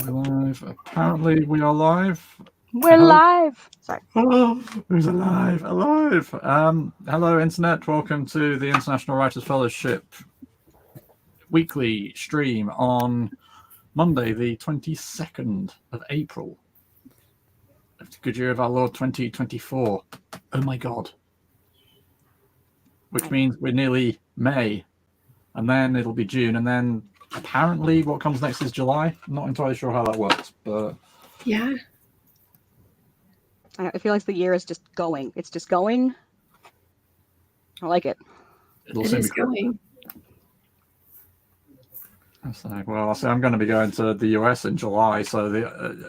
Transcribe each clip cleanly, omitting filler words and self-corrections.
Live. Apparently, we are live. We're live. Sorry. Oh, who's alive? Alive. Hello, Internet. Welcome to the International Writers Fellowship weekly stream on Monday, the 22nd of April. Good year of our Lord 2024. Oh my God. Which means we're nearly May, and then it'll be June, and then apparently what comes next is July. I'm not entirely sure how that works, but yeah. I feel like the year is just going. It's just going. I like it. It'll It soon is be going. So, well, I say I'm going to be going to the US in July. So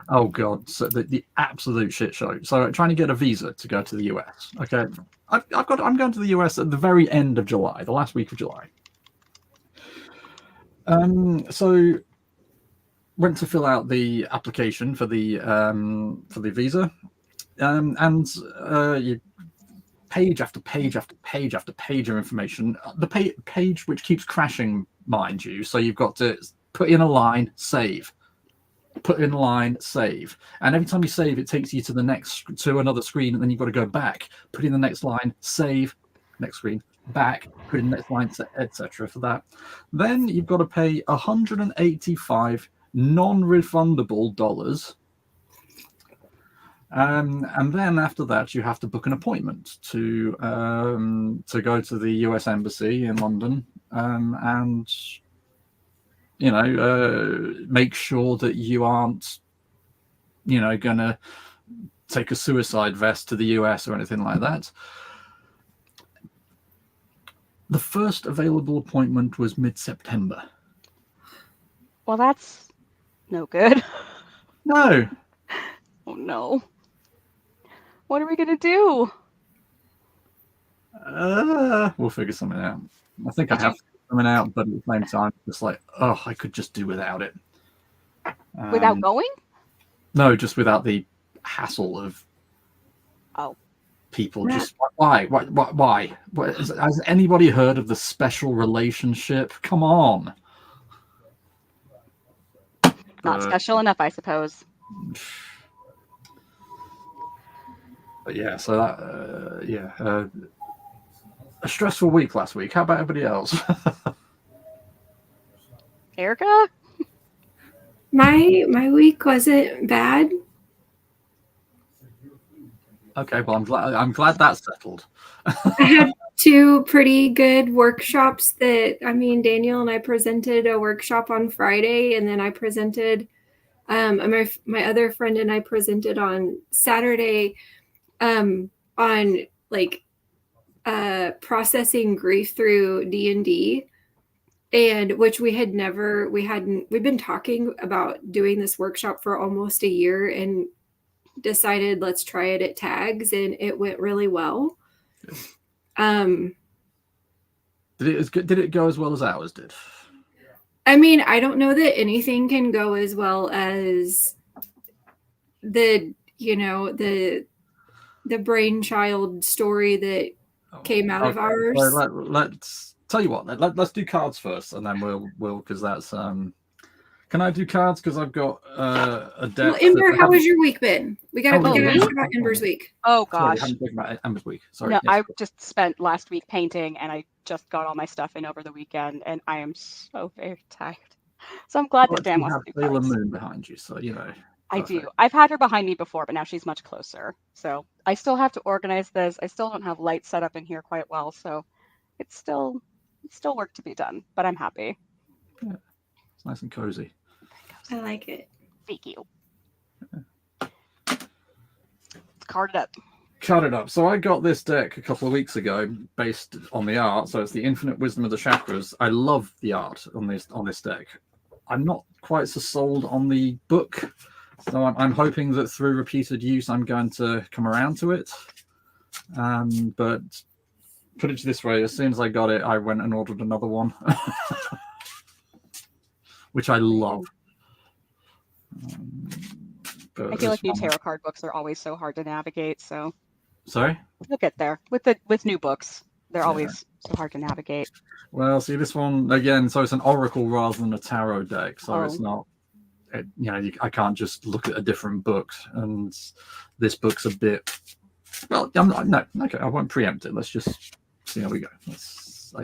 oh God, so the absolute shit show. So trying to get a visa to go to the US. Okay, I'm going to the US at the very end of July, the last week of July. So went to fill out the application for the visa, and you page after page after page after page of information. The page which keeps crashing, mind you. So you've got to put in a line, save, put in a line, save, and every time you save, it takes you to another screen, and then you've got to go back, put in the next line, save, next screen, back, put in the next line, etc. For that, then you've got to pay $185 non-refundable dollars. And then after that, you have to book an appointment to go to the US Embassy in London, and make sure that you aren't going to take a suicide vest to the US or anything like that. The first available appointment was mid-September. Well, that's no good. No. Oh no. What are we gonna do? We'll figure something out. I think I have figured something out, but at the same time, it's like, oh, I could just do without it. Without going? No, just without the hassle of people. Yeah. Just why? Has anybody heard of the special relationship? Come on. Not special enough, I suppose. But yeah, so that a stressful week last week. How about everybody else? Erica? My week wasn't bad. Okay, well I'm glad that's settled. I had two pretty good workshops Daniel and I presented a workshop on Friday, and then I presented my other friend and I presented on Saturday on processing grief through D&D, and which we've been talking about doing this workshop for almost a year, and decided let's try it at Tags, and it went really well. Did it go as well as ours did? I don't know that anything can go as well as the brainchild story that came out of ours. So let's tell you what. Let's do cards first, and then we'll because that's Can I do cards? Because I've got a deck. Well, Ember, how has your week been? We got to ask about Ember's week. Oh gosh. Sorry, I haven't spoken about Ember's week. Sorry. No, yes. I just spent last week painting, and I just got all my stuff in over the weekend, and I am so very tired. So I'm glad that Dan wants to do Sailor cards. Moon behind you, so I do. I've had her behind me before, but now she's much closer. So I still have to organize this. I still don't have lights set up in here quite well, so it's still work to be done. But I'm happy. Yeah. It's nice and cozy. I like it. Thank you. Card it up. Cut it up. So I got this deck a couple of weeks ago based on the art. So it's the Infinite Wisdom of the Chakras. I love the art on this deck. I'm not quite so sold on the book. So I'm hoping that through repeated use, I'm going to come around to it. But put it this way, as soon as I got it, I went and ordered another one, which I love. I feel like new tarot card books are always so hard to navigate. So, sorry, you'll get there with new books. They're always so hard to navigate. Well, see this one again. So it's an oracle rather than a tarot deck. So it's not I can't just look at a different book, and this book's a bit. Well, I'm not. No, okay, I won't preempt it. Let's just see how we go.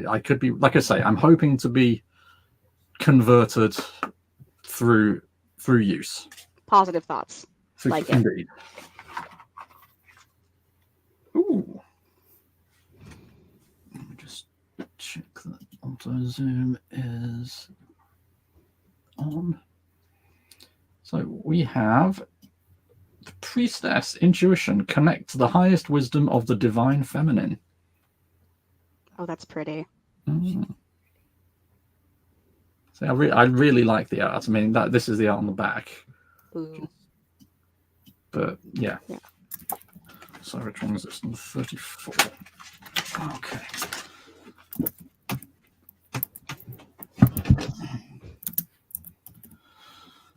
I could be, like I say, I'm hoping to be converted through use. Positive thoughts. Like it. Indeed. Ooh. Let me just check that auto zoom is on. So we have the priestess intuition, connect to the highest wisdom of the divine feminine. Oh, that's pretty. So I really like the art. I mean, this is the art on the back. Ooh. But yeah. So which one is this? Number 34. Okay.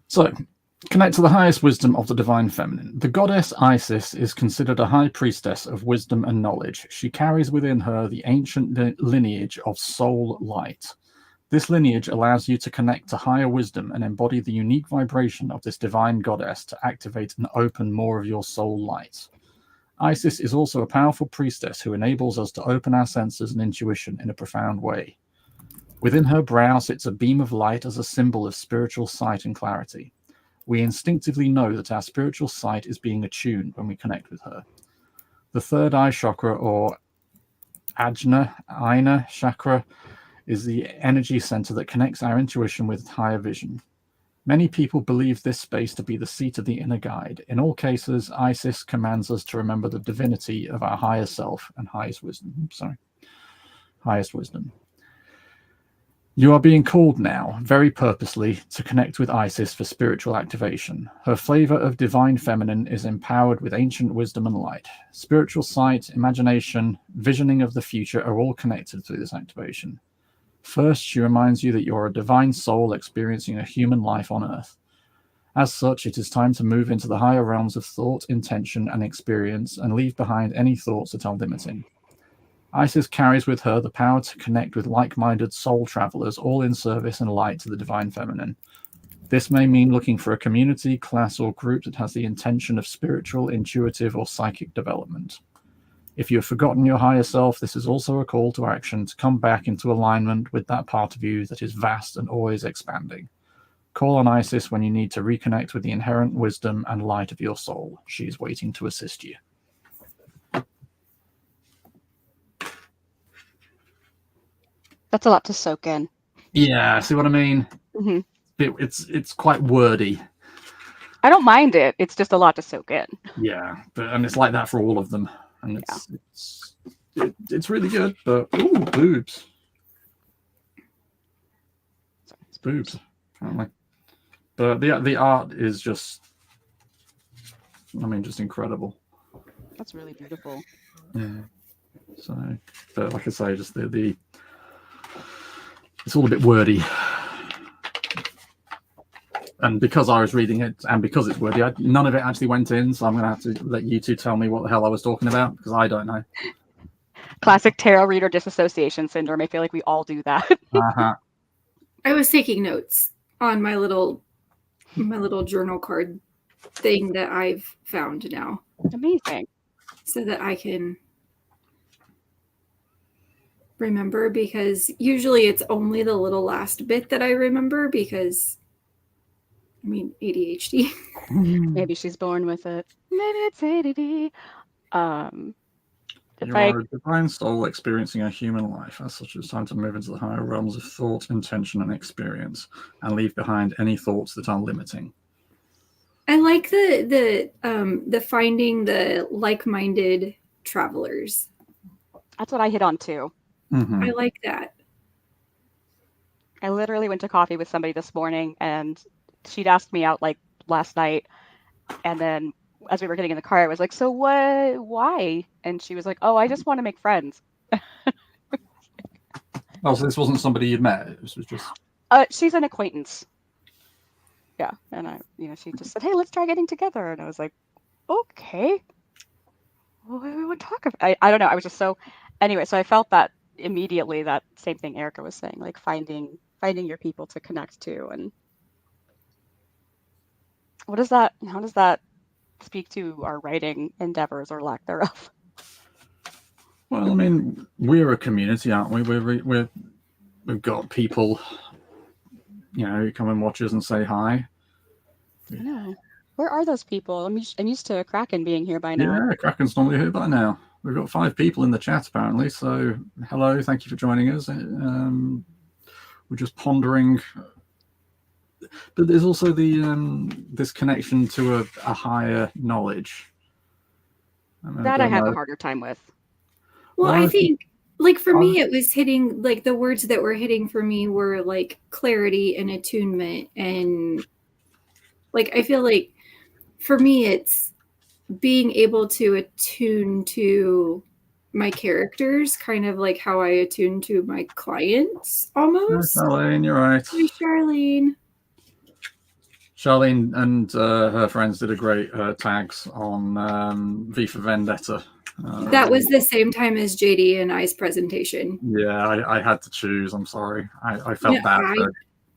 So, connect to the highest wisdom of the divine feminine. The goddess Isis is considered a high priestess of wisdom and knowledge. She carries within her the ancient lineage of soul light. This lineage allows you to connect to higher wisdom and embody the unique vibration of this divine goddess to activate and open more of your soul light. Isis is also a powerful priestess who enables us to open our senses and intuition in a profound way. Within her brow sits a beam of light as a symbol of spiritual sight and clarity. We instinctively know that our spiritual sight is being attuned when we connect with her. The third eye chakra, or Ajna chakra, is the energy center that connects our intuition with higher vision. Many people believe this space to be the seat of the inner guide. In all cases, Isis commands us to remember the divinity of our higher self and highest wisdom. You are being called now, very purposely, to connect with Isis for spiritual activation. Her flavor of divine feminine is empowered with ancient wisdom and light. Spiritual sight, imagination, visioning of the future are all connected through this activation. First, she reminds you that you're a divine soul experiencing a human life on Earth. As such, it is time to move into the higher realms of thought, intention, and experience, and leave behind any thoughts that are limiting. Isis carries with her the power to connect with like-minded soul travelers, all in service and light to the divine feminine. This may mean looking for a community, class, or group that has the intention of spiritual, intuitive, or psychic development. If you have forgotten your higher self, this is also a call to action to come back into alignment with that part of you that is vast and always expanding. Call on Isis when you need to reconnect with the inherent wisdom and light of your soul. She is waiting to assist you. That's a lot to soak in. Yeah, see what I mean? Mm-hmm. It's quite wordy. I don't mind it. It's just a lot to soak in. Yeah, and it's like that for all of them. And it's really good, but ooh, boobs. It's boobs, apparently. But the art is just, just incredible. That's really beautiful. Yeah. So, but like I say, just the it's all a bit wordy. And because I was reading it, and because it's wordy, none of it actually went in. So I'm going to have to let you two tell me what the hell I was talking about, because I don't know. Classic tarot reader disassociation syndrome. I feel like we all do that. I was taking notes on my little journal card thing that I've found now. Amazing. So that I can remember, because usually it's only the little last bit that I remember, because ADHD. Maybe she's born with it. Maybe it's ADD. You are a divine soul experiencing a human life. As such, it's time to move into the higher realms of thought, intention, and experience, and leave behind any thoughts that are limiting. I like the finding the like-minded travelers. That's what I hit on too. Mm-hmm. I like that. I literally went to coffee with somebody this morning, and she'd asked me out like last night, and then as we were getting in the car, I was like, "So what? Why?" And she was like, "Oh, I just want to make friends." Oh, so this wasn't somebody you'd met. This was just. She's an acquaintance. Yeah, and she just said, "Hey, let's try getting together," and I was like, "Okay." What do we want to talk about? I don't know. I was just so. Anyway, so I felt that immediately, that same thing Erica was saying, like finding your people to connect to, and What is that? How does that speak to our writing endeavors or lack thereof? Well, I mean, we're a community, aren't we? We've got people, who come and watch us and say hi. I know. Where are those people? I'm used to Kraken being here by now. Yeah, Kraken's normally here by now. We've got 5 people in the chat apparently. So hello, thank you for joining us. We're just pondering, but there's also the this connection to a higher knowledge. That I have a harder time with. Well, I think, like, for me, it was hitting, like, the words that were hitting for me were, like, clarity and attunement. And, like, I feel like for me, it's being able to attune to my characters, kind of like how I attune to my clients almost. Charlene, you're right. Hi, Charlene. Charlene and her friends did a great tags on V for Vendetta. That was the same time as JD and I's presentation. Yeah, I had to choose. I'm sorry. I felt bad.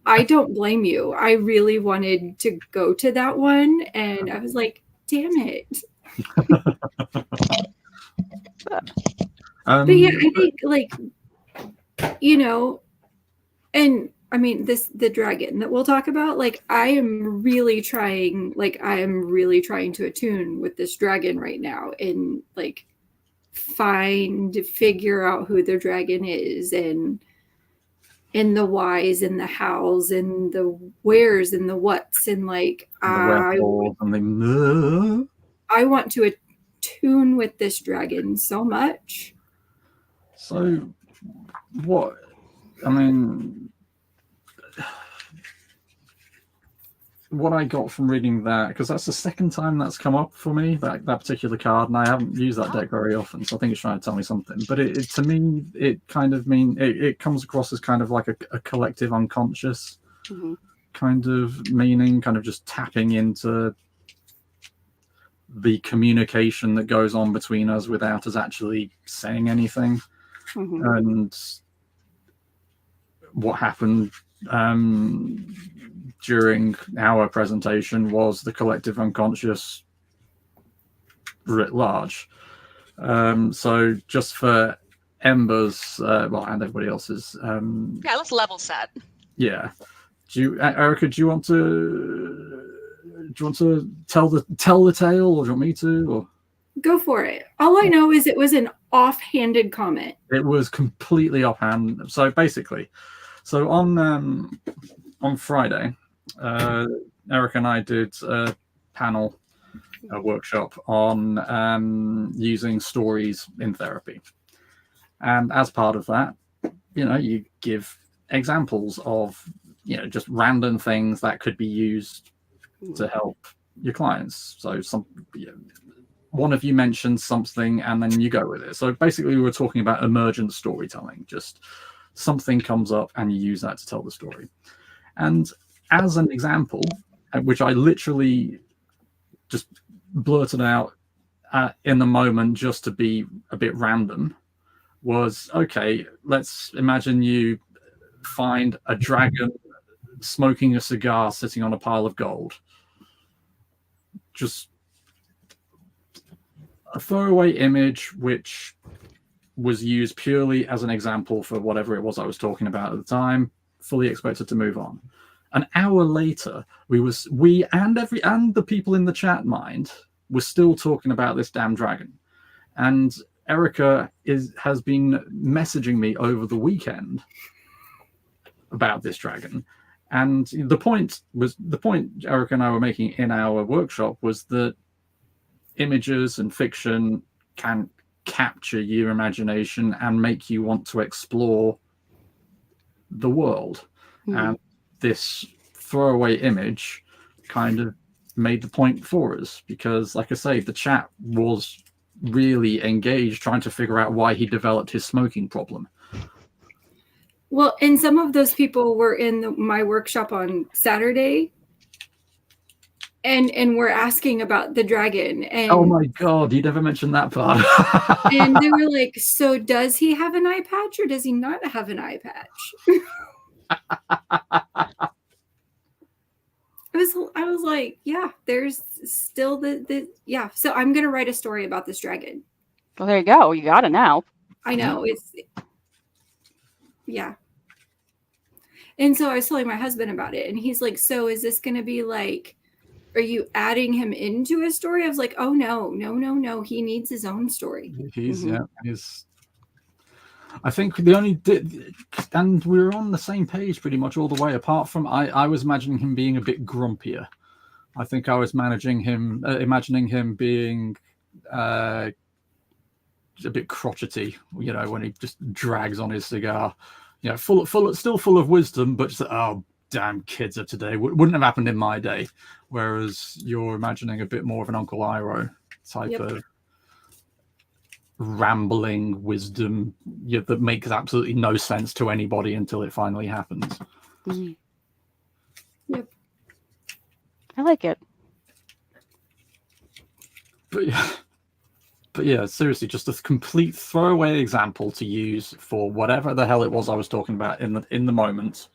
I don't blame you. I really wanted to go to that one, and I was like, damn it. But yeah, I think, like, and I mean, the dragon that we'll talk about, like, I am really trying to attune with this dragon right now and, like, figure out who the dragon is and the whys and the hows and the wheres and the whats, and, like, I want to attune with this dragon so much. So what, I mean, what I got from reading that, because that's the second time that's come up for me, that particular card, and I haven't used that deck very often, so I think it's trying to tell me something. But it to me, it kind of it comes across as kind of like a collective unconscious kind of meaning, kind of just tapping into the communication that goes on between us without us actually saying anything. And what happened during our presentation was the collective unconscious writ large. So just for Ember's, and everybody else's. Let's level set. Yeah. Erica, do you want to tell the tale, or do you want me to? Or? Go for it. All I know is it was an offhanded comment. It was completely offhand. So basically, on Friday, Eric and I did a panel, a workshop on using stories in therapy. And as part of that, you give examples of, just random things that could be used to help your clients. So one of you mentioned something and then you go with it. So basically we were talking about emergent storytelling, just something comes up and you use that to tell the story. And as an example, which I literally just blurted out in the moment just to be a bit random, was, okay, let's imagine you find a dragon smoking a cigar sitting on a pile of gold. Just a throwaway image which was used purely as an example for whatever it was I was talking about at the time, fully expected to move on. An hour later, we and the people in the chat mind were still talking about this damn dragon. And Erica has been messaging me over the weekend about this dragon. And the point Erica and I were making in our workshop was that images and fiction can capture your imagination and make you want to explore the world. And this throwaway image kind of made the point for us, because, like I say, the chat was really engaged trying to figure out why he developed his smoking problem. Well, and some of those people were in my workshop on Saturday, and we're asking about the dragon. And oh my God, you never mentioned that part. And they were like, so does he have an eye patch or does he not have an eye patch? I was like, yeah, there's still the yeah. So I'm gonna write a story about this dragon. Well, there you go. You got it now. I know it's yeah. And so I was telling my husband about it, and he's like, so is this gonna be like, are you adding him into a story? I was like, oh no. He needs his own story. He's. I think the only and we were on the same page pretty much all the way. Apart from I was imagining him being a bit grumpier. I think I was imagining him being a bit crotchety. You know, when he just drags on his cigar. You know, still full of wisdom, but just, oh damn kids of today wouldn't have happened in my day. Whereas you're imagining a bit more of an Uncle Iroh type of rambling wisdom that makes absolutely no sense to anybody until it finally happens. Mm. Yep. I like it. But yeah, seriously, just a complete throwaway example to use for whatever the hell it was I was talking about in the moment.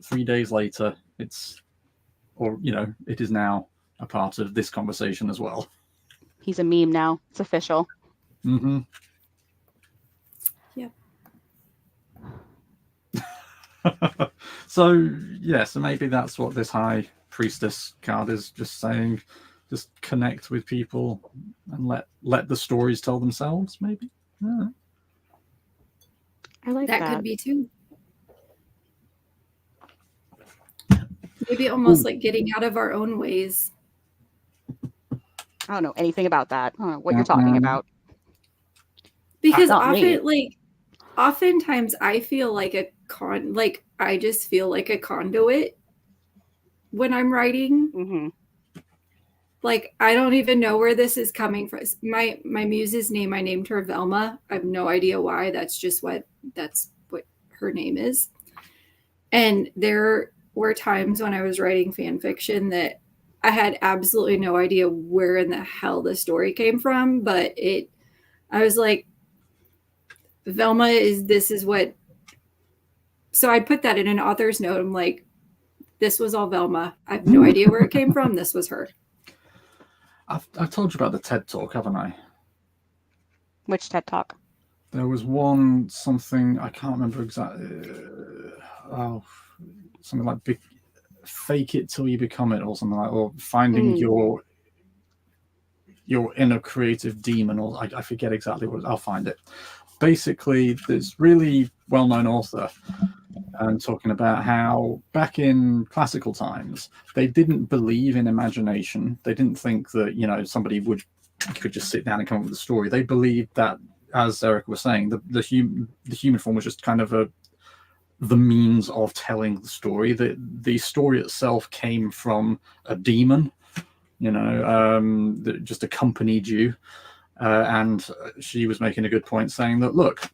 3 days later, it is now a part of this conversation as well. He's a meme now. It's official. Mm-hmm. Yeah. So maybe that's what this High Priestess card is just saying. Just connect with people and let the stories tell themselves, maybe. Yeah. I like that. That could be too. Maybe almost like getting out of our own ways. I don't know anything about that. I don't know what you're talking about. Because oftentimes I feel like I just feel like a conduit when I'm writing. Mm-hmm. Like, I don't even know where this is coming from. My muse's name, I named her Velma. I have no idea why. That's what her name is. And there were times when I was writing fan fiction that I had absolutely no idea where in the hell the story came from, but I was like, Velma this is what. So I'd put that in an author's note. I'm like, this was all Velma. I have no idea where it came from. This was her. I've told you about the TED Talk, haven't I? Which TED Talk? There was something I can't remember exactly. Something like fake it till you become it, or something like, or finding your inner creative demon, or I forget exactly what. I'll find it. Basically, this really well-known author and talking about how back in classical times they didn't believe in imagination. They didn't think that somebody could just sit down and come up with a story. They believed that, as Erica was saying, the human form was just kind of the means of telling the story. The story itself came from a demon, that just accompanied you. And she was making a good point, saying that, look,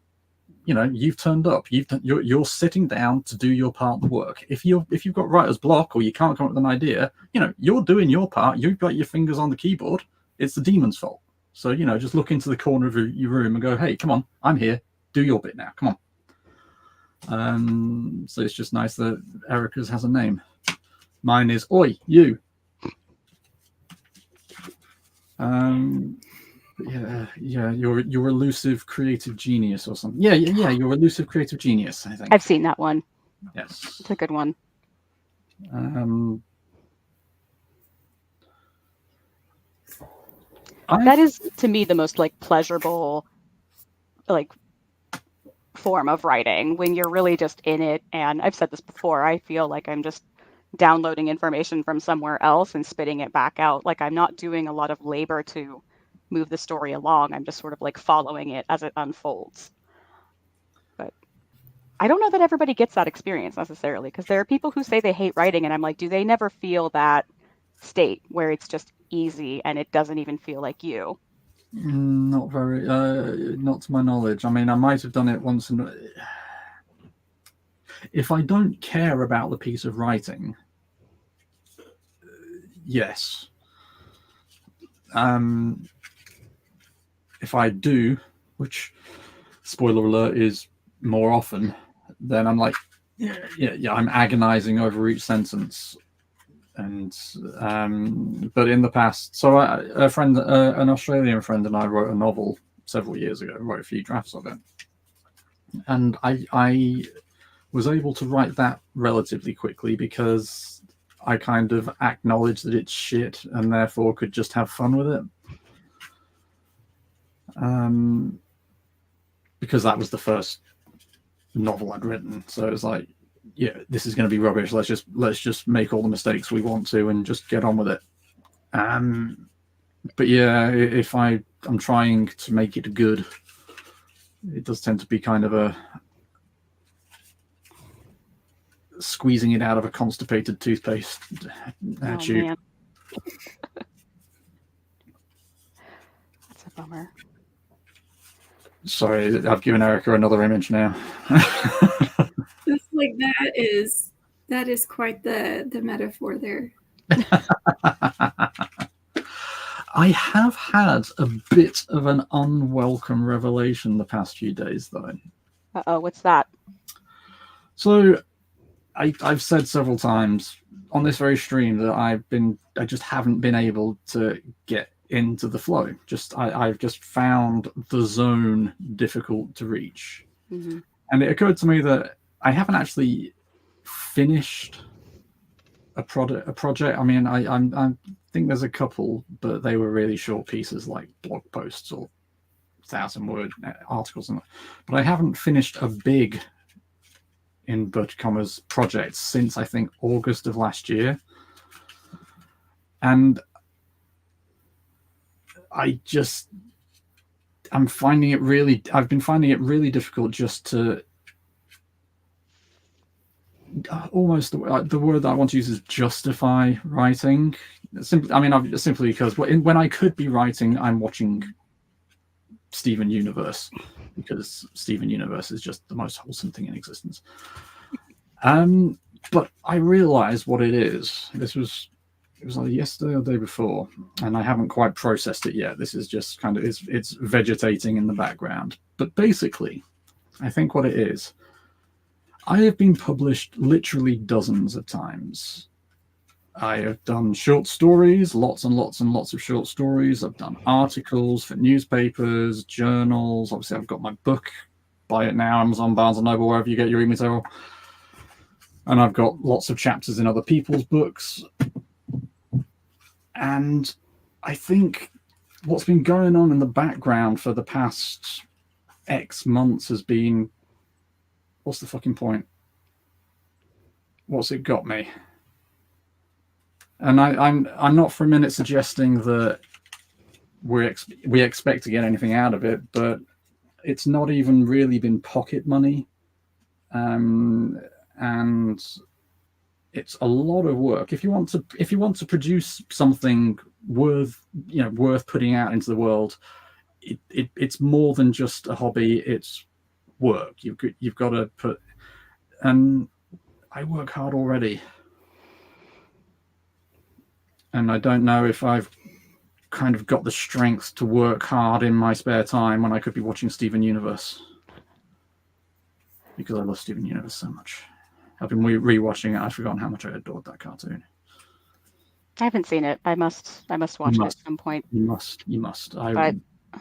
you've turned up. You're sitting down to do your part of the work. If you've got writer's block or you can't come up with an idea, you're doing your part. You've got your fingers on the keyboard. It's the demon's fault. So just look into the corner of your room and go, hey, come on, I'm here. Do your bit now. Come on. So it's just nice that Erica's has a name. Mine is Oi, you. Your elusive creative genius or something. Yeah, your elusive creative genius, I think. I've seen that one. Yes. It's a good one. That is, to me, the most pleasurable form of writing, when you're really just in it. And I've said this before, I feel like I'm just downloading information from somewhere else and spitting it back out. Like, I'm not doing a lot of labor to move the story along. I'm just sort of following it as it unfolds. But I don't know that everybody gets that experience necessarily, because there are people who say they hate writing, and I'm like, do they never feel that state where it's just easy and it doesn't even feel like you? Not very, not to my knowledge. I mean, I might have done it once. If I don't care about the piece of writing, yes. If I do, which, spoiler alert, is more often, then I'm like, yeah, I'm agonizing over each sentence. And but in the past, so a friend, an Australian friend, and I wrote a novel several years ago. Wrote a few drafts of it, and I was able to write that relatively quickly because I kind of acknowledged that it's shit and therefore could just have fun with it. Because that was the first novel I'd written, so it was like, yeah, this is going to be rubbish. Let's just make all the mistakes we want to and just get on with it. But yeah, if I'm trying to make it good, it does tend to be kind of a squeezing it out of a constipated toothpaste tube. Man. That's a bummer. Sorry, I've given Erica another image now. It's like that is quite the metaphor there. I have had a bit of an unwelcome revelation the past few days, though. Uh-oh, what's that? So I've said several times on this very stream that I just haven't been able to get into the flow. I've just found the zone difficult to reach. Mm-hmm. And it occurred to me that I haven't actually finished a project. I mean, I think there's a couple, but they were really short pieces, like blog posts or 1,000-word articles. But I haven't finished a big, in inverted commas, project since I think August of last year. And I've been finding it really difficult just to almost the word that I want to use is justify writing. Simply because when I could be writing, I'm watching Steven Universe, because Steven Universe is just the most wholesome thing in existence. But I realized what it is. It was either yesterday or the day before, and I haven't quite processed it yet. This is just kind of it's vegetating in the background. But basically, I think what it is, I have been published literally dozens of times. I have done short stories, lots and lots and lots of short stories. I've done articles for newspapers, journals. Obviously, I've got my book. Buy it now, Amazon, Barnes & Noble, wherever you get your e-material. And I've got lots of chapters in other people's books. And I think what's been going on in the background for the past X months has been, what's the fucking point? What's it got me? And I'm not for a minute suggesting that we expect to get anything out of it, but it's not even really been pocket money, and it's a lot of work. If you want to produce something worth putting out into the world, it's more than just a hobby. It's work. You've got to put, and I work hard already. And I don't know if I've kind of got the strength to work hard in my spare time when I could be watching Steven Universe. Because I love Steven Universe so much. I've been rewatching it. I've forgotten how much I adored that cartoon. I haven't seen it. I must watch it at some point. You must.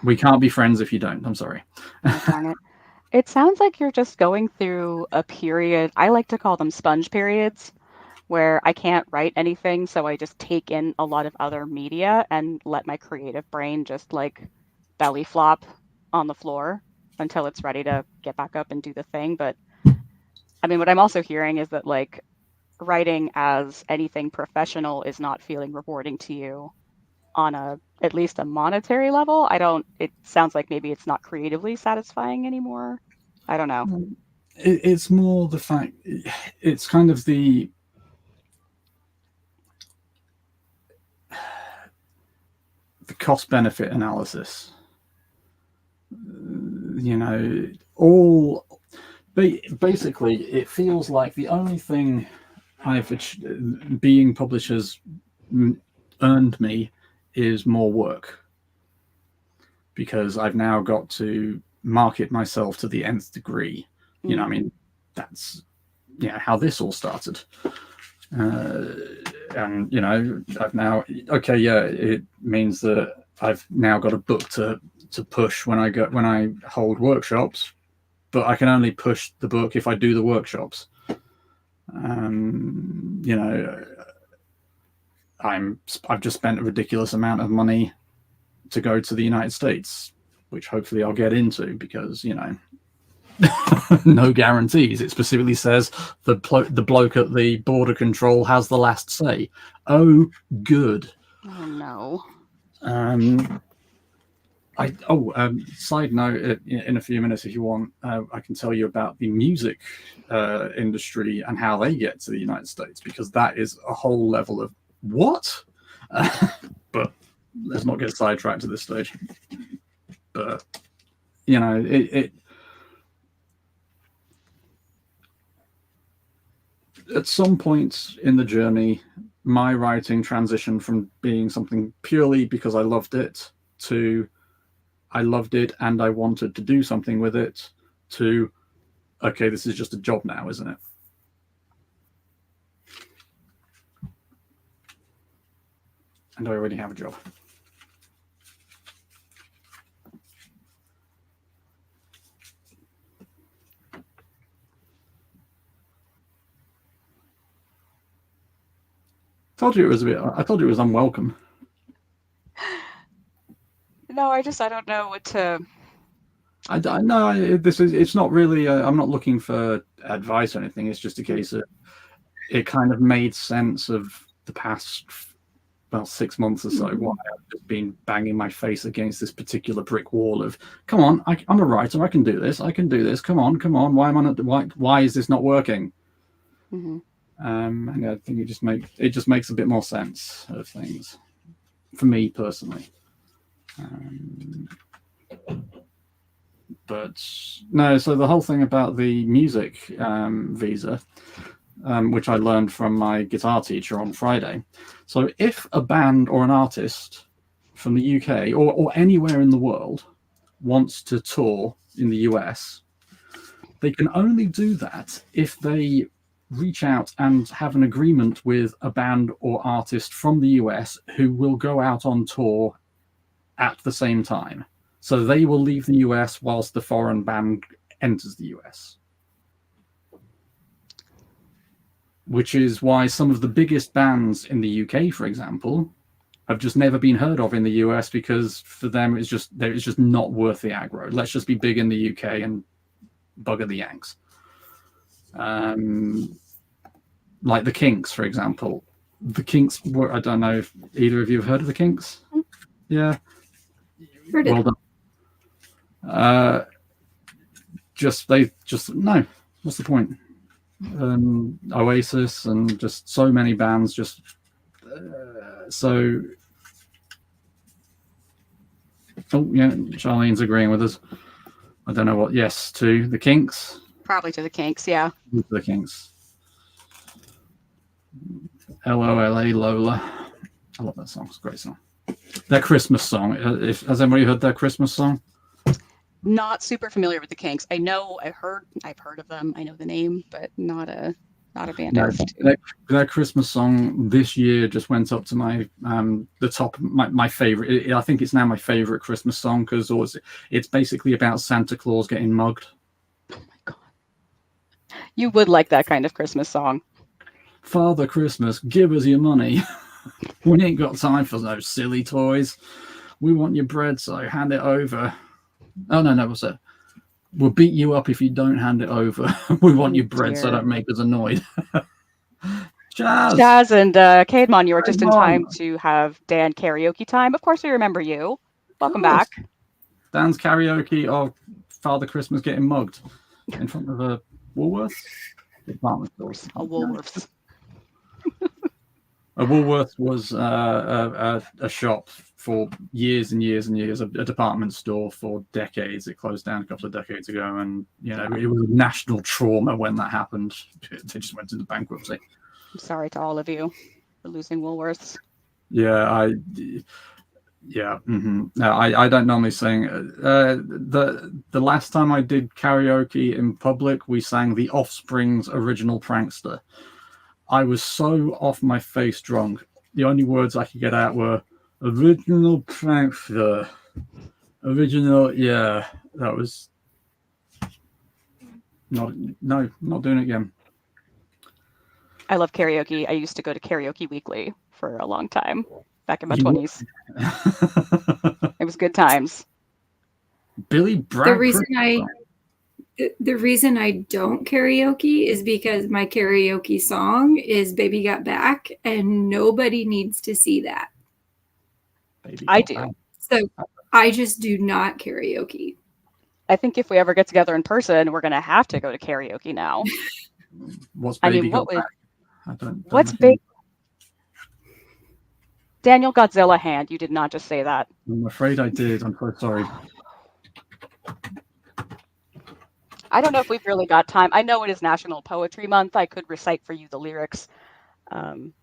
We can't be friends if you don't. I'm sorry. Oh, darn it. It sounds like you're just going through a period. I like to call them sponge periods, where I can't write anything, so I just take in a lot of other media and let my creative brain just like belly flop on the floor until it's ready to get back up and do the thing. But I mean, what I'm also hearing is that like writing as anything professional is not feeling rewarding to you on at least a monetary level. It sounds like maybe it's not creatively satisfying anymore. I don't know. It's more the fact, it's kind of the cost benefit analysis. Basically it feels like the only thing being published has earned me is more work, because I've now got to market myself to the nth degree. I mean, that's how this all started. And I've now it means that I've now got a book to push when I hold workshops, but I can only push the book if I do the workshops. I've just spent a ridiculous amount of money to go to the United States, which hopefully I'll get into, because no guarantees. It specifically says the bloke at the border control has the last say. Oh, good. Oh no. Side note, in a few minutes, if you want, I can tell you about the music industry and how they get to the United States, because that is a whole level of what? But let's not get sidetracked at this stage. But it at some point in the journey, my writing transitioned from being something purely because I loved it to I loved it and I wanted to do something with it to, okay, this is just a job now, isn't it? And I already have a job. I told you it was unwelcome. No, I don't know what to. It's not really. I'm not looking for advice or anything. It's just a case of it kind of made sense of the past 6 months or so, why I've just been banging my face against this particular brick wall of, come on, I'm a writer, I can do this, come on, why am I not? Why is this not working? Mm-hmm. And I think it just makes a bit more sense of things for me personally. But no, so the whole thing about the music visa, which I learned from my guitar teacher on Friday. So if a band or an artist from the UK or anywhere in the world wants to tour in the US, they can only do that if they reach out and have an agreement with a band or artist from the US who will go out on tour at the same time. So they will leave the US whilst the foreign band enters the US. Which is why some of the biggest bands in the UK, for example, have just never been heard of in the US, because for them it's just not worth the aggro. Let's just be big in the UK and bugger the Yanks. Like the Kinks, for example. The Kinks were, I don't know if either of you have heard of the Kinks. Yeah. Heard it. Well done. No. What's the point? Oasis and just so many bands Charlene's agreeing with us. I don't know what. Yes, to the Kinks. Probably to the Kinks, yeah. The Kinks. LOLA Lola. I love that song. It's a great song. Their Christmas song. Has anybody heard their Christmas song? Not super familiar with the Kinks. I've heard of them. I know the name, but not a band. No, their Christmas song this year just went up to my my favorite. I think it's now my favorite Christmas song, because it's basically about Santa Claus getting mugged. Oh my god! You would like that kind of Christmas song. Father Christmas, give us your money. We ain't got time for those silly toys. We want your bread, so hand it over. Oh no, what's that? We'll beat you up if you don't hand it over. We want your bread, so don't make us annoyed. Jazz and Caedmon, you were just in time to have Dan karaoke time. Of course, we remember you. Welcome back. Dan's karaoke of Father Christmas getting mugged in front of a Woolworths department store. A Woolworths. A Woolworths was a shop for years and years and years, a department store for decades. It closed down a couple of decades ago, and it was a national trauma when that happened. They just went into bankruptcy. I'm sorry to all of you for losing Woolworths. Yeah, Yeah. No, I don't normally sing. The last time I did karaoke in public, we sang The Offspring's Original Prankster. I was so off my face drunk. The only words I could get out were original prankster. Original, yeah. That was not doing it again. I love karaoke. I used to go to Karaoke Weekly for a long time back in my You- 20s. It was good times. Billy Bragg. The reason I don't karaoke is because my karaoke song is Baby Got Back, and nobody needs to see that. Baby I got do. back. So I just do not karaoke. I think if we ever get together in person, we're going to have to go to karaoke now. What's I baby mean, got what would back? I don't what's know. big? Daniel Godzilla Hand. You did not just say that. I'm afraid I did. I'm so sorry. I don't know if we've really got time. I know it is National Poetry Month. I could recite for you the lyrics in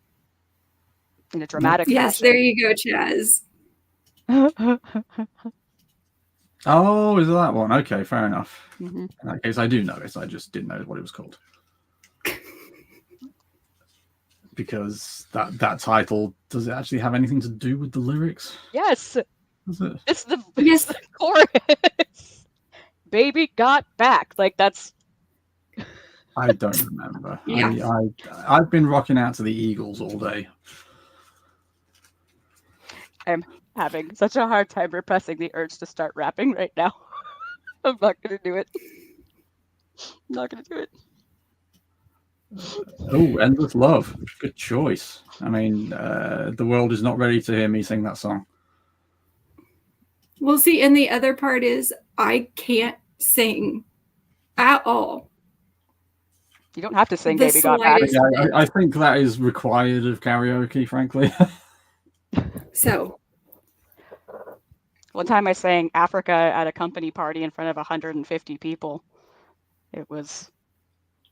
a dramatic Yes, fashion. there you go, Chaz. Oh, is that one? Okay, fair enough. Mhm. In that case, I do know it. I just didn't know what it was called. Because that title, does it actually have anything to do with the lyrics? Yes, Does it? it's the Yes. chorus. Baby got back. Like that's I don't remember. Yeah. I've been rocking out to the Eagles all day. I'm having such a hard time repressing the urge to start rapping right now. I'm not gonna do it. I'm not gonna do it. Oh, Endless Love. Good choice. I mean, the world is not ready to hear me sing that song. Well, see, and the other part is I can't sing at all. You don't have to sing The Baby Got Back. slightest bit. I think that is required of karaoke, frankly. So One time I sang Africa at a company party in front of 150 people. It was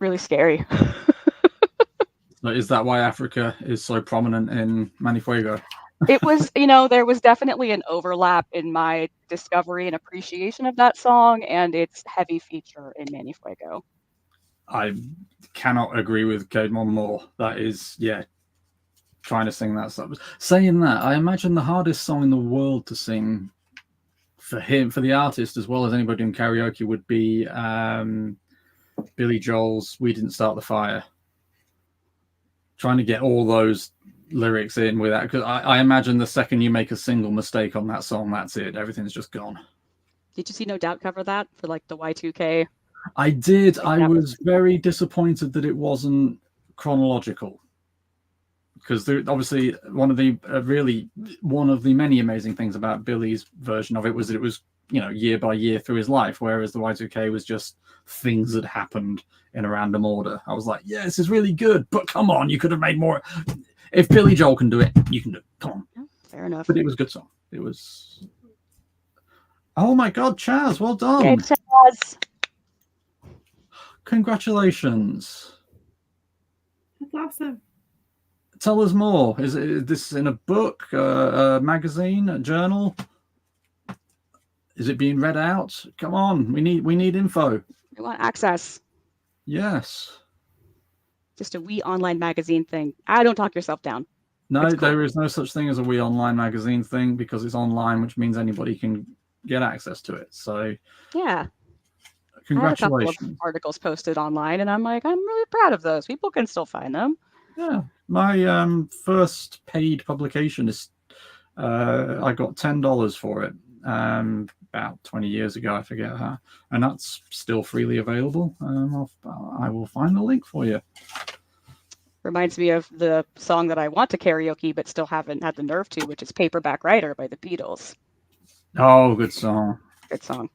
really scary. Is that why Africa is so prominent in Manifuego? It was, there was definitely an overlap in my discovery and appreciation of that song and its heavy feature in Manifuego. I cannot agree with Caedmon more. That is, trying to sing that stuff. Saying that, I imagine the hardest song in the world to sing for him, for the artist, as well as anybody in karaoke, would be Billy Joel's "We Didn't Start the Fire." Trying to get all those lyrics in with that, because I imagine the second you make a single mistake on that song, that's it. Everything's just gone. Did you see No Doubt cover that for like the Y2K? I did. Like, I that was very disappointed that it wasn't chronological, because obviously one of the many amazing things about Billy's version of it was that it was year by year through his life, whereas the Y2K was just things that happened in a random order. I was like, yeah, this is really good, but come on, you could have made more. If Billy Joel can do it, you can do it. Come on. Yeah, fair enough. But it was a good song. It was. Oh my God, Chaz, well done. Yay, Chaz. Congratulations. that's awesome. Tell us more. Is this in a book, a magazine, a journal? Is it being read out? Come on, we need info. We want access. Yes. Just a wee online magazine thing. Don't talk yourself down. No, It's cool. there is no such thing as a wee online magazine thing, because it's online, which means anybody can get access to it. So Yeah. congratulations. I had a couple of articles posted online, and I'm like, I'm really proud of those. People can still find them. Yeah, my first paid publication is I got $10 for it about 20 years ago. I forget how, and that's still freely available. I will find the link for you. Reminds me of the song that I want to karaoke but still haven't had the nerve to, which is Paperback Writer by the Beatles. Oh, good song. Good song.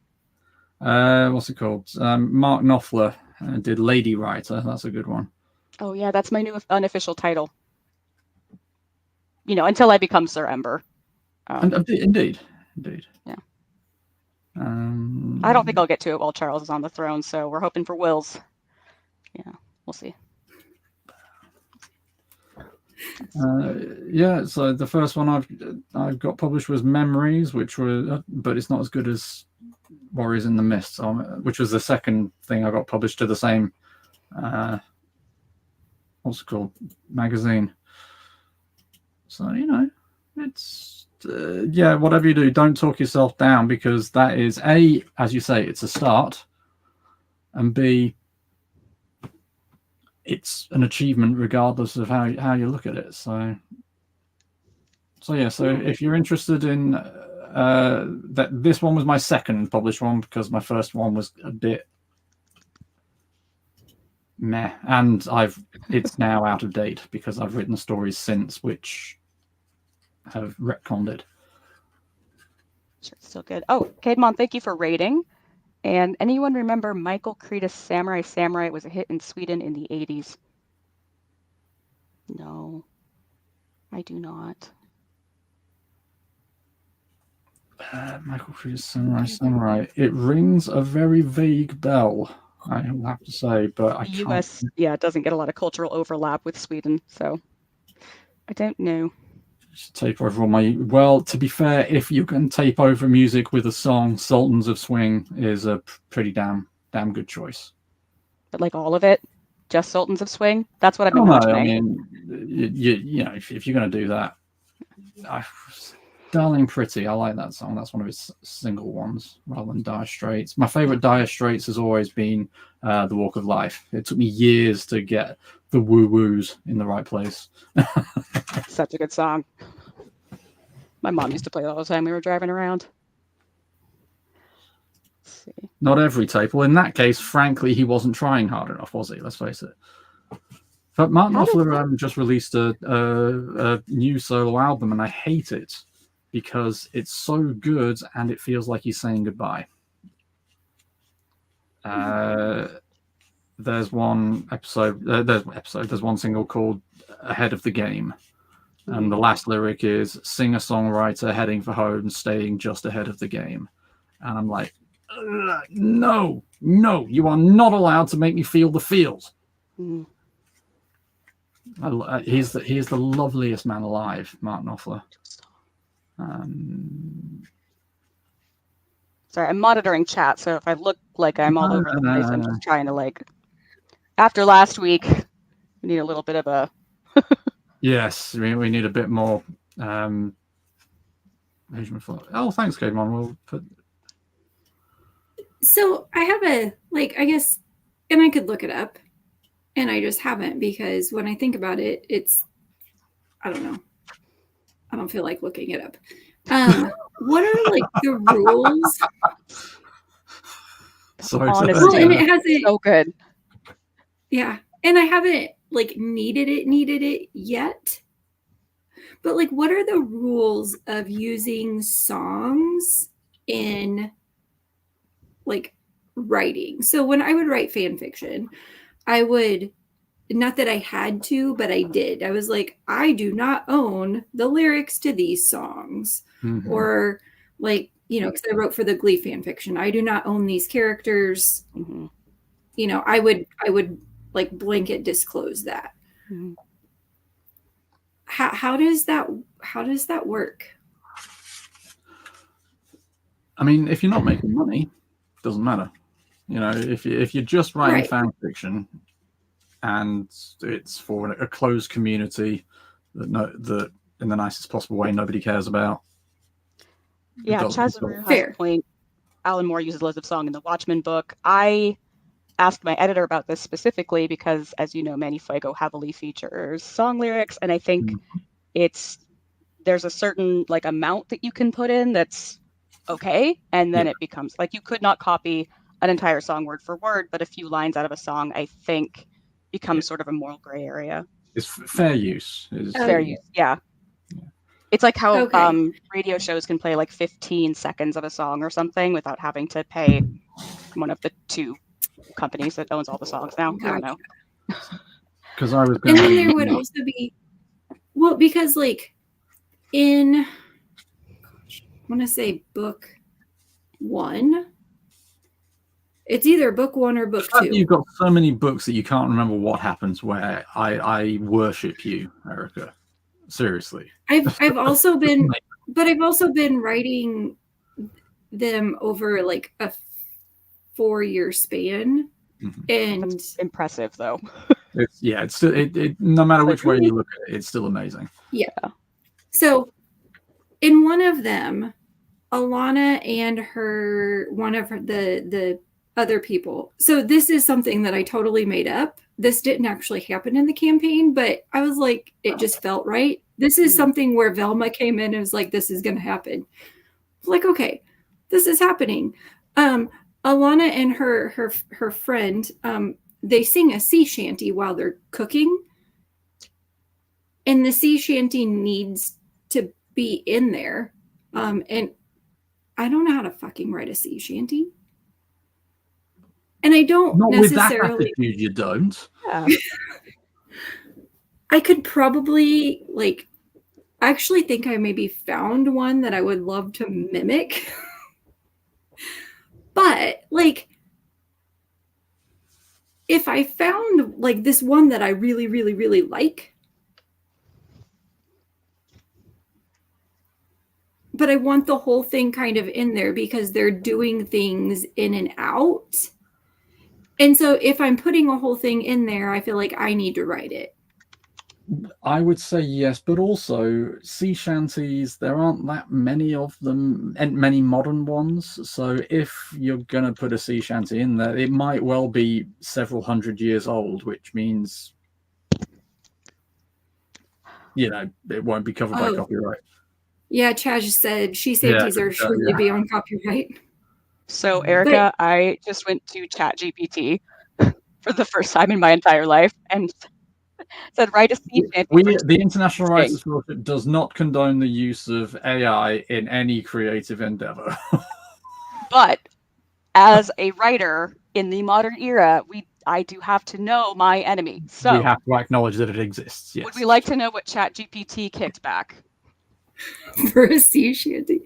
What's it called? Mark Knopfler did Lady Writer. That's a good one. Oh yeah, that's my new unofficial title. Until I become Sir Ember. Indeed. Yeah. I I don't think I'll get to it while Charles is on the throne, so we're hoping for Will's. Yeah, we'll see. Yeah, so the first one I've got published was Memories, which were, but it's not as good as Warriors in the Mist, which was the second thing I got published to the same what's it called, magazine. So it's yeah, whatever you do, don't talk yourself down, because that is A, as you say, it's a start, and B, it's an achievement regardless of how you look at it. So yeah, so if you're interested in that, this one was my second published one, because my first one was a bit meh, and it's now out of date because I've written stories since which have retconned it. Sure, it's still good. Oh, Kademon, thank you for rating. And anyone remember Michael Creedus' Samurai Samurai? It was a hit in Sweden in the 80s. No, I do not. Michael Creedus' Samurai Samurai. It rings a very vague bell, I will have to say, but I can't. US, yeah, it doesn't get a lot of cultural overlap with Sweden, so I don't know. Tape over all my, well, to be fair, if you can tape over music with a song, Sultans of Swing is a pretty damn good choice. But like all of it, just Sultans of Swing, that's what I've been No, imagining. I mean, you know, if you're going to do that, Darling Pretty, I like that song. That's one of his single ones rather than Dire Straits. My favorite Dire Straits has always been The Walk of Life. It took me years to get the woo-woos in the right place. Such a good song. My mom used to play it all the time we were driving around. Let's see. Not every tape. Well, in that case, frankly, he wasn't trying hard enough, was he? Let's face it. But Martin Knopfler just released a new solo album, and I hate it because it's so good and it feels like he's saying goodbye. There's one episode. There's one single called "Ahead of the Game," and the last lyric is "Singer-songwriter heading for home, staying just ahead of the game." And I'm like, no, you are not allowed to make me feel the feels. Mm. He is the loveliest man alive, Martin Knopfler. Sorry, I'm monitoring chat, so if I look like I'm all over the place, I'm just trying to, like, after last week, we need a little bit of a... Yes, we need a bit more... Oh, thanks, Kademon. We'll put... So I have I guess, and I could look it up, and I just haven't, because when I think about it, it's, I don't know. I don't feel like looking it up. What are like the rules? Honestly, well, and it hasn't, so good. Yeah, and I haven't like needed it yet. But like, what are the rules of using songs in like writing? So when I would write fan fiction, I would, not that I had to, but I did. I was like, I do not own the lyrics to these songs. Mm-hmm. Or like, because I wrote for the Glee fan fiction, I do not own these characters. Mm-hmm. I would like blanket disclose that. Mm-hmm. How does that work? I mean, if you're not making money, it doesn't matter. If you're just writing fan fiction, and it's for a closed community that in the nicest possible way nobody cares about. Yeah, Chaz has a point. Alan Moore uses Elizabeth Song in the Watchmen book. I asked my editor about this specifically because, as you know, Manny Fuego heavily features song lyrics, and I think there's a certain like amount that you can put in that's okay, and then it becomes like you could not copy an entire song word for word, but a few lines out of a song, I think, becomes sort of a moral gray area. It's fair use. Fair use, yeah. It's like how radio shows can play like 15 seconds of a song or something without having to pay one of the two companies that owns all the songs now. I don't know. Because I was and then there would also be, well, because like in, I want to say book 1, it's either book 1 or book 2. You've got so many books that you can't remember what happens where. I worship you, Erica. Seriously. I've also been, but I've also been writing them over like a 4-year span, and That's impressive, though. It's still no matter which way you look at it, it's still amazing. Yeah. So in one of them, Alana and one of the other people. So this is something that I totally made up. This didn't actually happen in the campaign, but I was like, it just felt right. This is something where Velma came in and was like, this is going to happen. I was like, okay, this is happening. Alana and her friend, they sing a sea shanty while they're cooking. And the sea shanty needs to be in there. And I don't know how to fucking write a sea shanty. And I don't Not necessarily. With that attitude, you don't. Yeah. I could probably I actually think I maybe found one that I would love to mimic. But if I found this one that I really, really, really like, but I want the whole thing kind of in there because they're doing things in and out. And so if I'm putting a whole thing in there, I feel like I need to write it. I would say yes, but also sea shanties, there aren't that many of them, and many modern ones. So if you're going to put a sea shanty in there, it might well be several hundred years old, which means, it won't be covered by copyright. Yeah, Chaz said she safeties are surely beyond copyright. So, Erica, I just went to ChatGPT for the first time in my entire life and said, write a sea shanty. The International Writers Fellowship does not condone the use of AI in any creative endeavor. But as a writer in the modern era, I do have to know my enemy. So we have to acknowledge that it exists. Yes. Would we like to know what ChatGPT kicked back? For a sea shanty.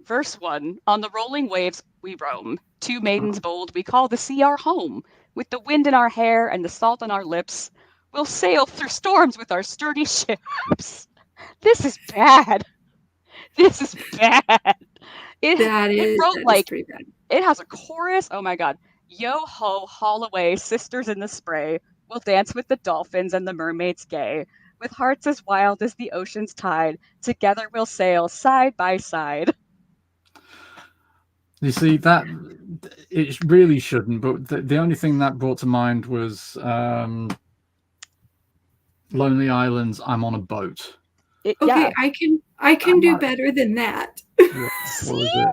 Verse 1, on the rolling waves we roam. 2 maidens bold, we call the sea our home. With the wind in our hair and the salt on our lips, we'll sail through storms with our sturdy ships. This is bad. This is bad. That is pretty bad. It has a chorus. Oh my God. Yo ho, haul away, sisters in the spray. We'll dance with the dolphins and the mermaids gay. With hearts as wild as the ocean's tide, together we'll sail side by side. You see, that it really shouldn't, but the only thing that brought to mind was Lonely Islands, I'm on a boat. Okay, I can do better than that. What was it?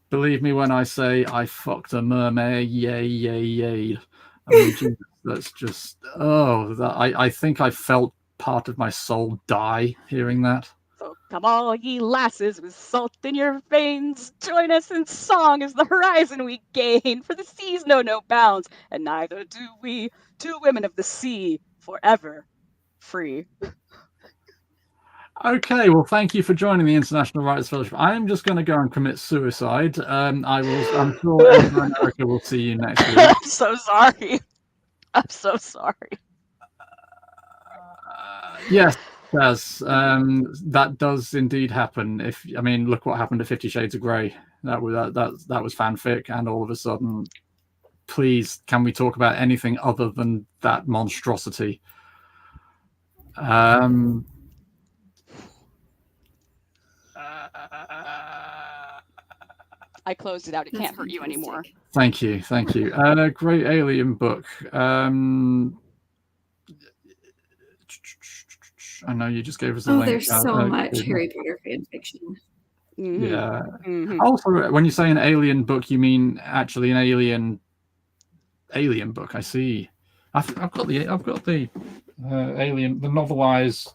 Believe me when I say I fucked a mermaid, yay, yay, yay. I mean, Jesus, that's just, I think I felt part of my soul die hearing that. So come all ye lasses with salt in your veins, join us in song as the horizon we gain, for the seas know no bounds, and neither do we, 2 women of the sea, forever free. Okay, well, thank you for joining the International Writers Fellowship. I am just going to go and commit suicide. I'm sure Emma and Erica will see you next week. I'm so sorry. I'm so sorry. Yes, that does indeed happen. Look what happened to 50 Shades of Grey. That was fanfic, and all of a sudden, please, can we talk about anything other than that monstrosity? I closed it out. It can't hurt you anymore. Thank you. A great alien book. I know you just gave us a link. There's so much Harry Potter fan fiction. Mm-hmm. Yeah. Mm-hmm. Also, when you say an alien book, you mean actually an alien book. I see. I've got the alien, the novelized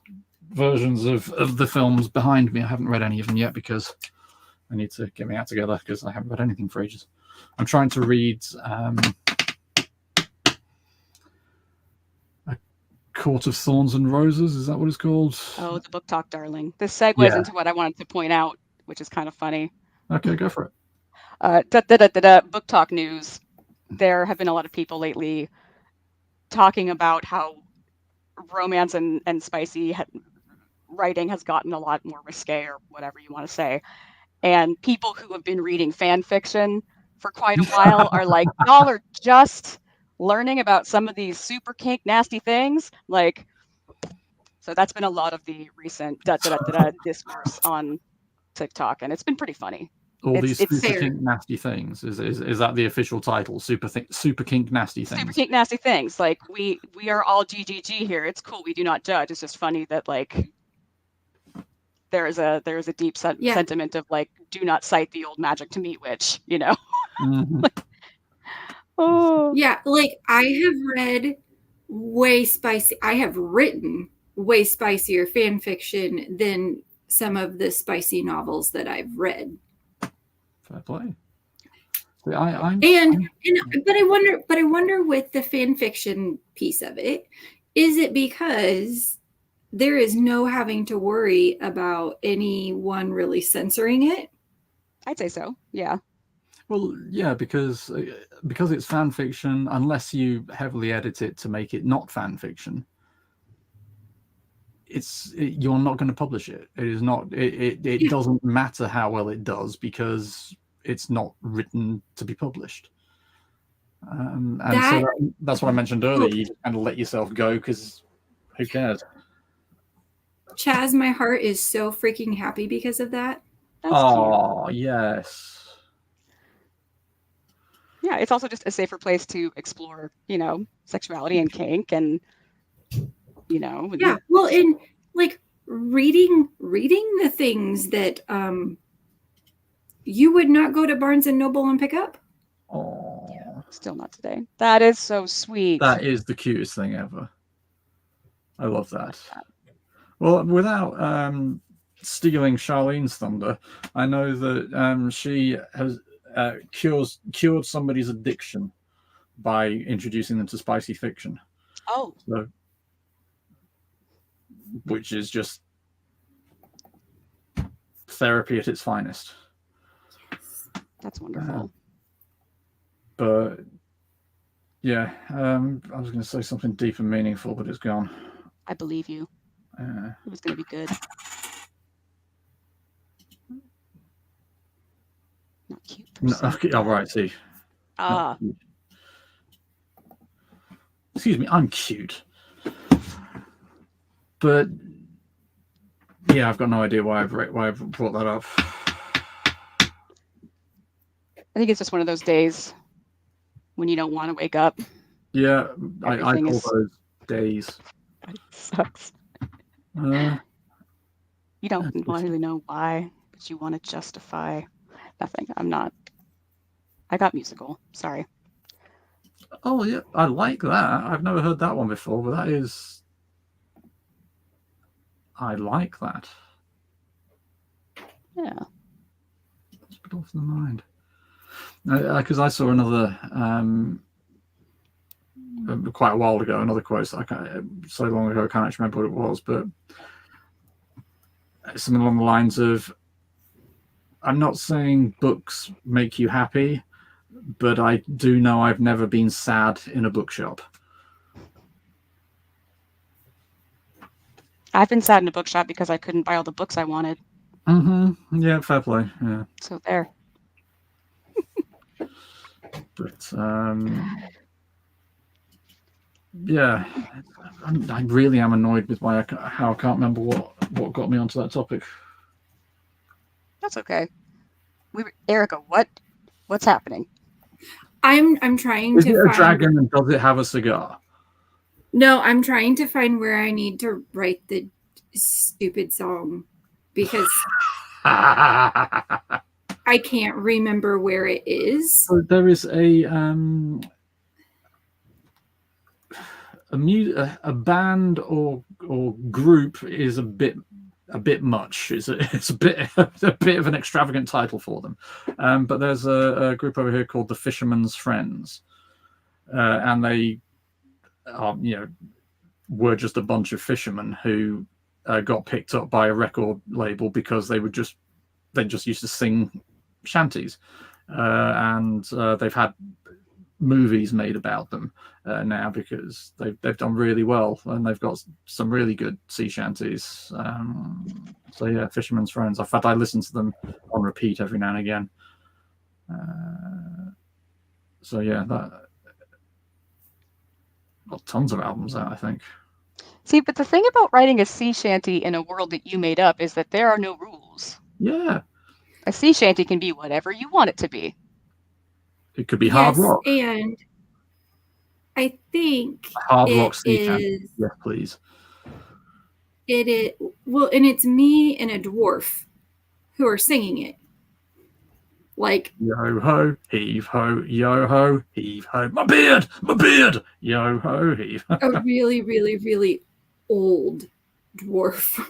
versions of the films behind me. I haven't read any of them yet because I need to get my act together because I haven't read anything for ages. I'm trying to read A Court of Thorns and Roses. Is that what it's called? Oh, the book talk, darling. This segues into what I wanted to point out, which is kind of funny. Okay, go for it. Book talk news. There have been a lot of people lately talking about how romance and spicy writing has gotten a lot more risque, or whatever you want to say. And people who have been reading fan fiction for quite a while are like, y'all are just learning about some of these super kink nasty things. Like, so that's been a lot of the recent discourse on TikTok, and it's been pretty funny. All It's these super fair. kink nasty things. Is that the official title? Super kink nasty things. Super kink nasty things. Like, we are all GGG here. It's cool. We do not judge. It's just funny that, like, there is a deep sentiment of, like, do not cite the old Magic to Meet Witch, you know? Mhm. Oh. Yeah, like I have read way spicy. I have written way spicier fan fiction than some of the spicy novels that I've read. Fair play. See, But I wonder with the fan fiction piece of it, is it because there is no having to worry about anyone really censoring it? I'd say so. Yeah. Well, yeah, because it's fan fiction, unless you heavily edit it to make it not fan fiction, you're not going to publish it. It is not. It doesn't matter how well it does, because it's not written to be published. And so that's what I mentioned earlier. You just kind of let yourself go, because who cares? Chaz, my heart is so freaking happy because of that. That's Oh, cute. yes. Yeah, it's also just a safer place to explore, you know, sexuality and kink, and, you know. Yeah, well, and like reading the things that you would not go to Barnes and Noble and pick up. Oh, Yeah, still not today. That is so sweet. that is the cutest thing ever. I love that. Well, without stealing Charlene's thunder, I know that she has cured somebody's addiction by introducing them to spicy fiction. Oh. So, which is just therapy at its finest. Yes. That's wonderful. But yeah, I was going to say something deep and meaningful, but it's gone. I believe you. It was going to be good. Not cute. No, okay, all right, see. Ah. Excuse me, I'm cute. But yeah, I've got no idea why I've brought that up. I think it's just one of those days when you don't want to wake up. Yeah, I Everything call is- those days. It sucks. You don't really know why, but you want to justify nothing. I got musical. Sorry. Oh yeah, I like that. I've never heard that one before, but I like that. Yeah. It's a bit off the mind. Because I saw another quite a while ago, another quote. So long ago, I can't actually remember what it was, but something along the lines of, "I'm not saying books make you happy, but I do know I've never been sad in a bookshop." I've been sad in a bookshop because I couldn't buy all the books I wanted. Mm-hmm. Yeah, fair play. Yeah, So there. but yeah, I really am annoyed with how I can't remember what got me onto that topic. That's okay. Erica, what's happening? I'm trying Is to it a find. dragon, and does it have a cigar? No, I'm trying to find where I need to write the stupid song because I can't remember where it is. So there is a band or group is a bit much. It's a bit of an extravagant title for them. But there's a group over here called the Fisherman's Friends, and they are, were just a bunch of fishermen who got picked up by a record label because they just used to sing shanties, and they've had movies made about them now, because they've done really well, and they've got some really good sea shanties. So yeah, Fisherman's Friends. In fact, I listen to them on repeat every now and again. So yeah, that got tons of albums out, I think. See, but the thing about writing a sea shanty in a world that you made up is that there are no rules. Yeah, A sea shanty can be whatever you want it to be. it could be hard Yes, rock. and I think Hard it rock sea shanty. is. Yes, please. It is well, and it's me and a dwarf who are singing it. Like, Yo ho, heave ho, yo ho, heave ho. My beard, yo ho, heave. a really, really, really old dwarf,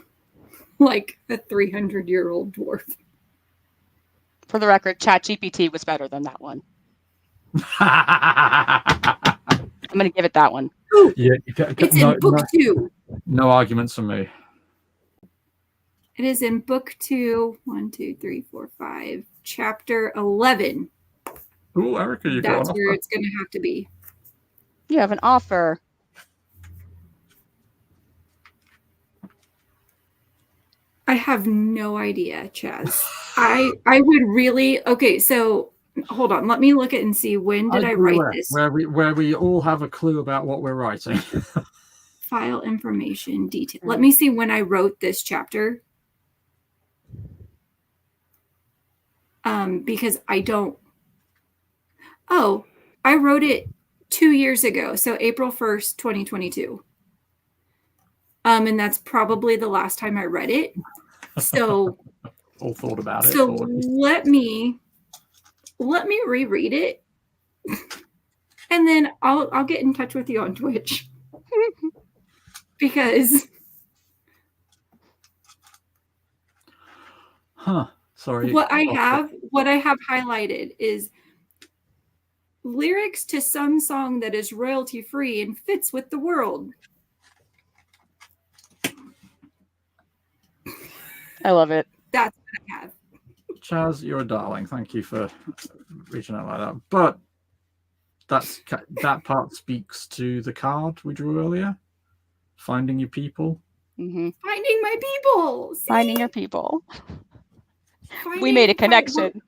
like a 300-year-old dwarf. For the record, ChatGPT was better than that one. Yeah, I'm going to give it that one. It's in book 2. No arguments from me. It is in book 2, 1, 2, 3, 4, 5, chapter 11. Oh, Erica, you got That's an where offer. it's going to have to be. You have an offer. I have no idea, Chaz. I would really. Okay, so hold on. Let me look at and see, when did I write this? Where we all have a clue about what we're writing. File information detail. Let me see when I wrote this chapter. Because I don't. Oh, I wrote it 2 years ago. So April 1st, 2022. And that's probably the last time I read it. So All thought about it. So let me reread it, and then I'll get in touch with you on Twitch. Because Sorry. what I have highlighted is lyrics to some song that is royalty free and fits with the world. I love it. That's what I have. Chaz, you're a darling. Thank you for reaching out like that. But that part speaks to the card we drew earlier. Finding your people. Mm-hmm. Finding my people. See? Finding your people. We made a connection.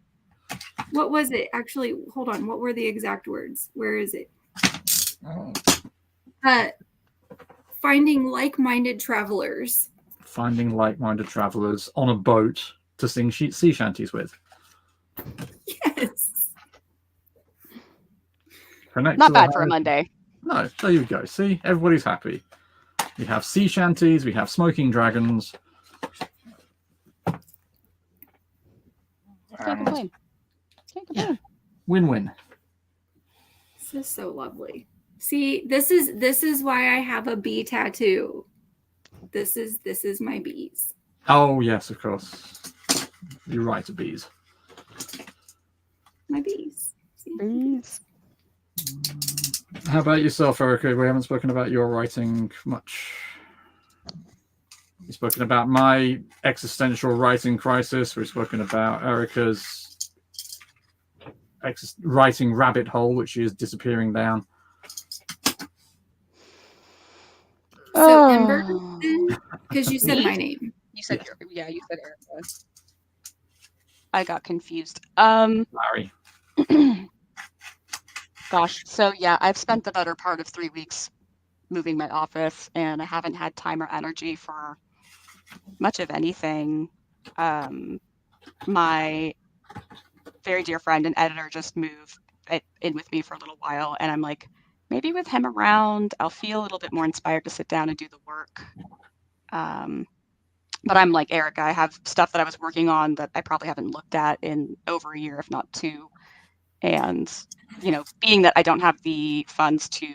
What was it? Actually, hold on. What were the exact words? Where is it? Oh. Finding like-minded travelers. Finding like-minded travelers on a boat to sing sea shanties with. Yes. Connect Not to the bad for a house. Monday. No, there you go. See, everybody's happy. We have sea shanties. We have smoking dragons. Can't complain. Can't complain. Win-win. This is so lovely. See, this is why I have a bee tattoo. This is my bees. Oh yes, of course. You're right, bees. My bees. See? Bees. How about yourself, Erica? We haven't spoken about your writing much. We've spoken about my existential writing crisis. We've spoken about Erica's writing rabbit hole, which she is disappearing down. So Ember, because you said Me? my name. You said Yes. you said Erica. I got confused. Larry. Gosh, so yeah, I've spent the better part of 3 weeks moving my office, and I haven't had time or energy for much of anything. My very dear friend and editor just moved in with me for a little while, and I'm like, maybe with him around, I'll feel a little bit more inspired to sit down and do the work. But I'm like Erica, I have stuff that I was working on that I probably haven't looked at in over a year, if not 2. And, being that I don't have the funds to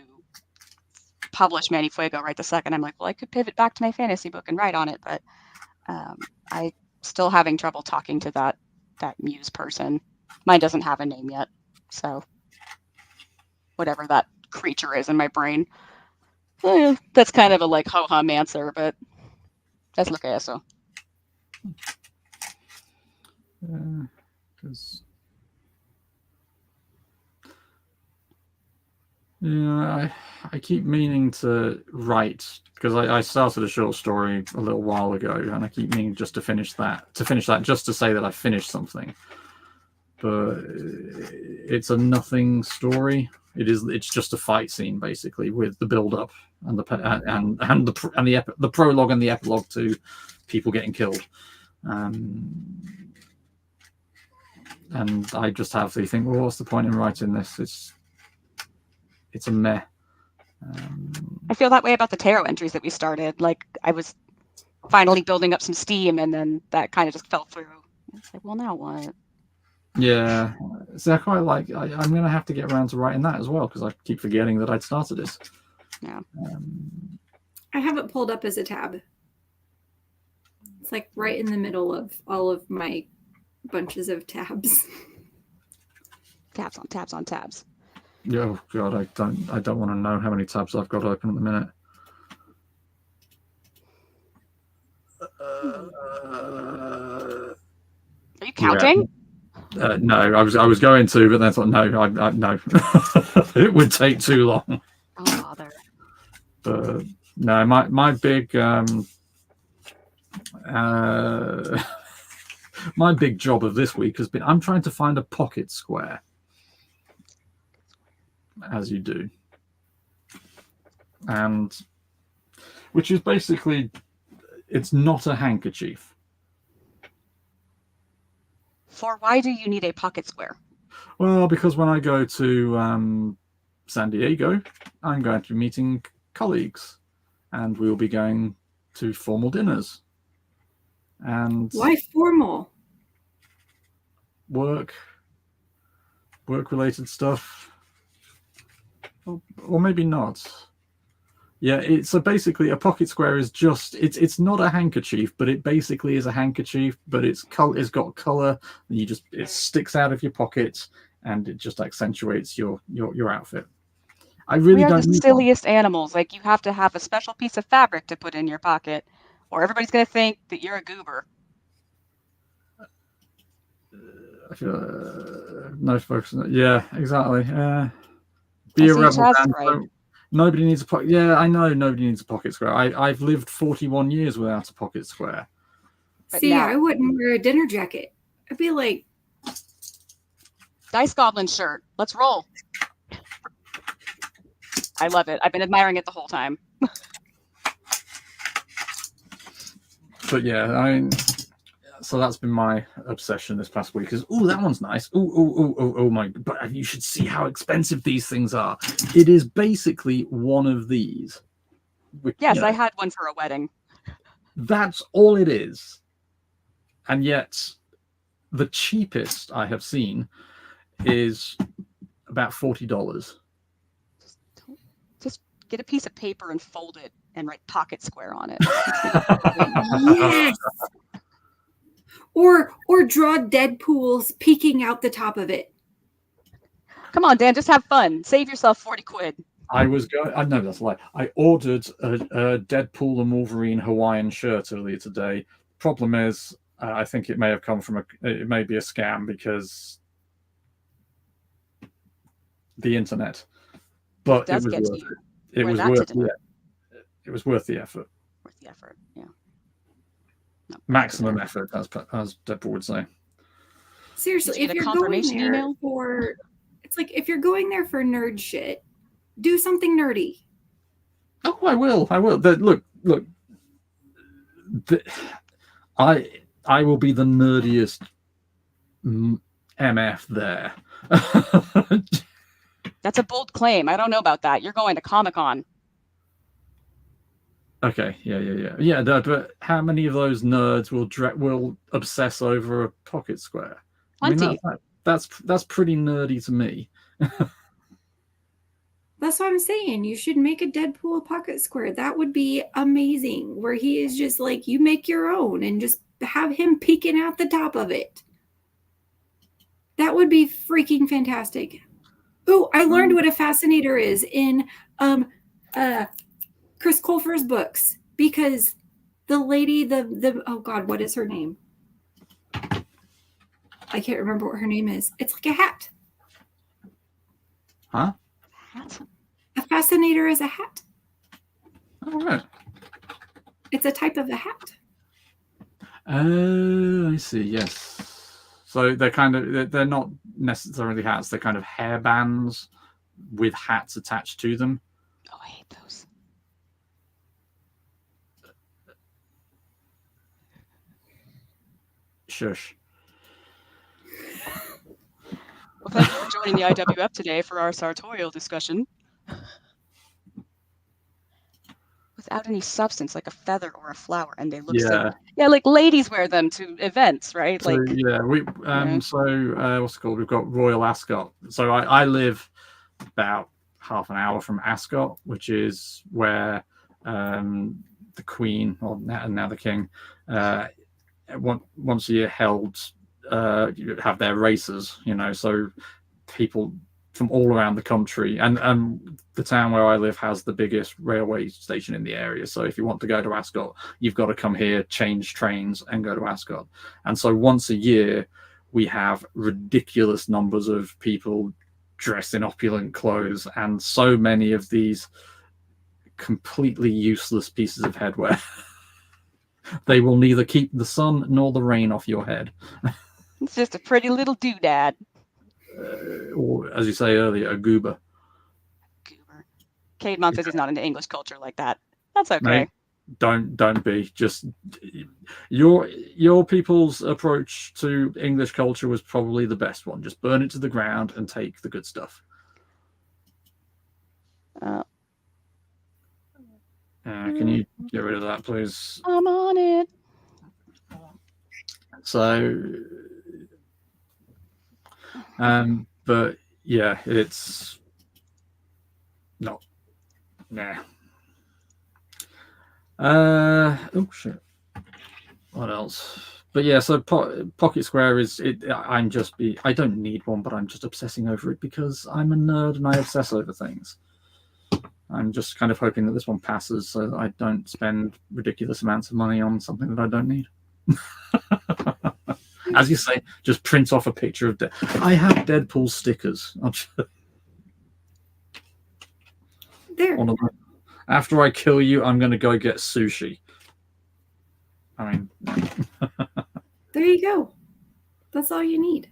publish Manny Fuego right this second, I'm like, well, I could pivot back to my fantasy book and write on it. But I'm still having trouble talking to that muse person. Mine doesn't have a name yet. So whatever that creature is in my brain. That's kind of a like ho-hum answer, but that's lo que eso. Yeah, I keep meaning to write because I started a short story a little while ago, and I keep meaning just to finish that, just to say that I finished something. But it's a nothing story. It's just a fight scene basically with the build up and the prologue and the epilogue to people getting killed. And I just have to think, well, what's the point in writing this? It's a meh. I feel that way about the tarot entries that we started. Like I was finally building up some steam, and then that kind of just fell through. It's like, well, now what? Yeah, so I quite like. I'm going to have to get around to writing that as well because I keep forgetting that I'd started this. Yeah. I have it pulled up as a tab. It's like right in the middle of all of my bunches of tabs. Tabs on tabs on tabs. Oh God, I don't want to know how many tabs I've got open at the minute. Are you counting? Yeah. No, I was going to, but then I thought no, no, it would take too long. Oh bother. But no, my big my big job of this week has been I'm trying to find a pocket square, as you do, and which is basically it's not a handkerchief. For why do you need a pocket square? Well, because when I go to San Diego, I'm going to be meeting colleagues, and we'll be going to formal dinners. And why formal? Work-related stuff, or maybe not. Yeah, so basically a pocket square is just it's not a handkerchief, but it basically is a handkerchief, but it's got color, and it sticks out of your pocket, and it just accentuates your outfit. I really We are don't the silliest animals. Like you have to have a special piece of fabric to put in your pocket, or everybody's gonna think that you're a goober. I feel no focus. Yeah, exactly. Be a rebel, Dan. Right. Nobody needs a pocket. Yeah, I know nobody needs a pocket square. I've lived 41 years without a pocket square. But See, now, I wouldn't wear a dinner jacket. I'd be like, Dice Goblin shirt. Let's roll. I love it. I've been admiring it the whole time. But yeah, I mean, so that's been my obsession this past week. Is that one's nice. Oh my! But you should see how expensive these things are. It is basically one of these. Which, yes, I had one for a wedding. That's all it is, and yet the cheapest I have seen is about $40. Just get a piece of paper and fold it and write pocket square on it. yes. Or draw Deadpools peeking out the top of it. Come on, Dan, just have fun. Save yourself 40 quid. I was going. I know that's a lie. I ordered a Deadpool and Wolverine Hawaiian shirt earlier today. Problem is, I think it may have come from it may be a scam because the internet. But it was worth it. It was worth it. It was worth the effort. Worth the effort, yeah. No, maximum effort, as Deadpool would say. Seriously, if you're going there for, it's like if you're going there for nerd shit, do something nerdy. Oh, I will. Look. I will be the nerdiest MF there. That's a bold claim. I don't know about that. You're going to Comic-Con. Okay, yeah. But how many of those nerds will obsess over a pocket square? Plenty. I mean, that's pretty nerdy to me. That's what I'm saying. You should make a Deadpool pocket square. That would be amazing. Where he is just like, you make your own and just have him peeking out the top of it. That would be freaking fantastic. Oh, I learned what a fascinator is in Chris Colfer's books, because the lady, the oh God, what is her name? I can't remember what her name is. It's like a hat. Huh? Hat? Fascinator is a hat. All right. It's a type of a hat. Oh, I see. Yes. So they're not necessarily hats. They're kind of hairbands with hats attached to them. Oh, I hate those. Shush. Well, thank you for joining the IWF today for our sartorial discussion. Without any substance, like a feather or a flower, and they look so. Yeah, like ladies wear them to events, right? So Like we what's it called? We've got Royal Ascot. So I live about half an hour from Ascot, which is where the Queen, or now the King, once a year have their races, so people from all around the country, and the town where I live has the biggest railway station in the area. So if you want to go to Ascot, you've got to come here, change trains, and go to Ascot. And so once a year, we have ridiculous numbers of people dressed in opulent clothes, and so many of these completely useless pieces of headwear. They will neither keep the sun nor the rain off your head. It's just a pretty little doodad. Or, as you say earlier, a goober. Goober. Caedmon says he's not into English culture like that. That's okay. Mate, don't be. Just your people's approach to English culture was probably the best one. Just burn it to the ground and take the good stuff. Can you get rid of that, please? I'm on it. So, but yeah, it's not. Nah. Oh shit. What else? But yeah, so Pocket Square is it. I don't need one, but I'm just obsessing over it because I'm a nerd and I obsess over things. I'm just kind of hoping that this one passes so that I don't spend ridiculous amounts of money on something that I don't need. As you say, just print off a picture of I have Deadpool stickers. There. After I kill you, I'm going to go get sushi. I mean, there you go. That's all you need.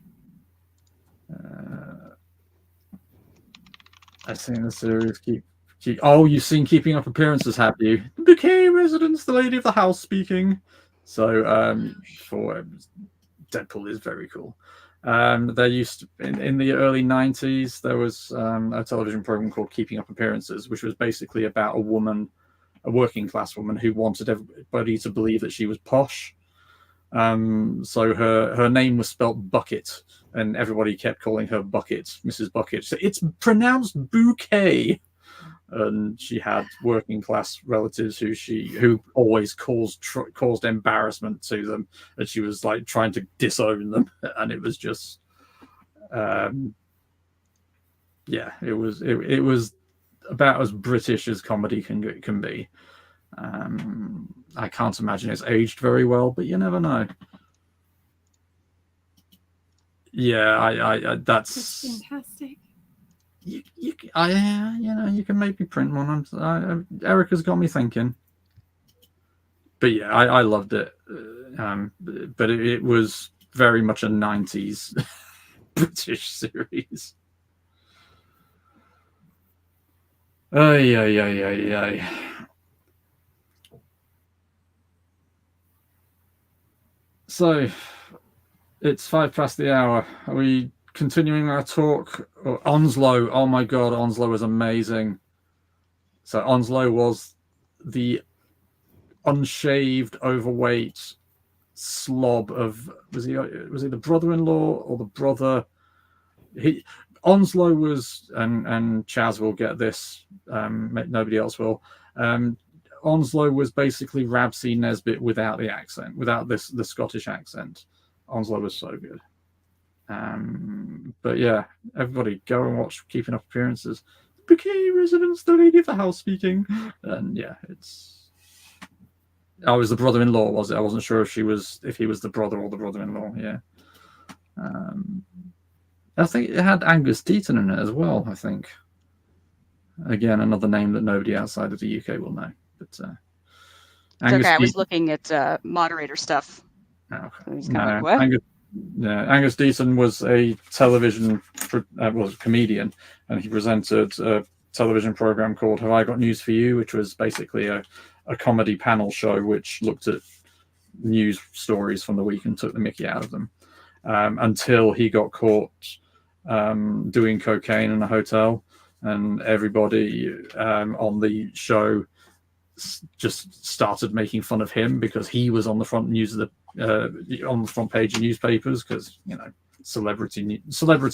I've seen the series Oh, you've seen Keeping Up Appearances, have you? Bouquet residence, the lady of the house speaking. So, for Deadpool is very cool. There used to, in the early 90s, there was a television program called Keeping Up Appearances, which was basically about a working class woman who wanted everybody to believe that she was posh. So her name was spelt Bucket, and everybody kept calling her Bucket, Mrs. Bucket. So it's pronounced Bouquet. And she had working class relatives who always caused embarrassment to them, and she was like trying to disown them, and it was just it was about as British as comedy can be. I can't imagine it's aged very well, but you never know. Yeah, I that's fantastic. You can maybe print one. Erica's got me thinking. But yeah, I loved it. But it was very much a 90s British series. Ay. So it's 5 past the hour. Are we continuing our talk? Onslow, oh my god, Onslow was amazing. So Onslow was the unshaved, overweight slob of was he the brother-in-law or the brother? Onslow was, and Chaz will get this, nobody else will. Onslow was basically Rabsy Nesbitt without the accent, without the Scottish accent. Onslow was so good. But yeah, everybody go and watch Keeping Up Appearances. Bouquet residence, the lady of the house speaking. And yeah, I was the brother-in-law, was it? I wasn't sure if he was the brother or the brother-in-law. Yeah. I think it had Angus Deaton in it as well, I think. Again, another name that nobody outside of the UK will know. But It's okay. I was Deaton, looking at moderator stuff. no, He's kind of like, what? Angus Deaton was a television was a comedian, and he presented a television program called Have I Got News for You, which was basically a comedy panel show which looked at news stories from the week and took the mickey out of them, until he got caught doing cocaine in a hotel, and everybody on the show just started making fun of him because he was on the front news of on the front page of newspapers, because celebrity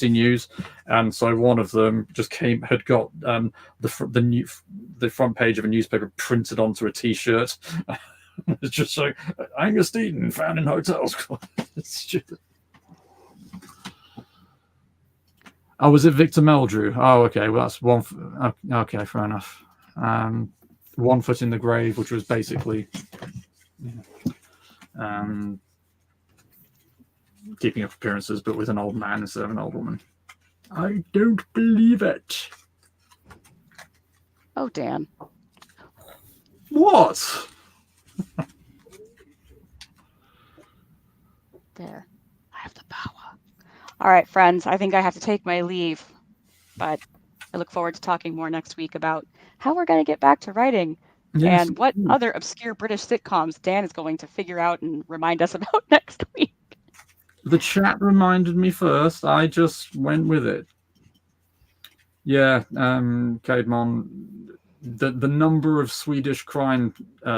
news. And so one of them just had got the front page of a newspaper printed onto a t-shirt. It's just so Angus Deaton found in hotels. It's stupid. Oh, was it Victor Meldrew? Oh, okay. Well, that's one. Okay, fair enough. One Foot in the Grave, which was basically keeping up appearances, but with an old man instead of an old woman. I don't believe it. Oh, Dan. What? There. I have the power. All right, friends. I think I have to take my leave, but I look forward to talking more next week about how we're going to get back to writing. Yes. And what other obscure British sitcoms Dan is going to figure out and remind us about next week. The chat reminded me first. I just went with it. Yeah, Caedmon, the number of Swedish crime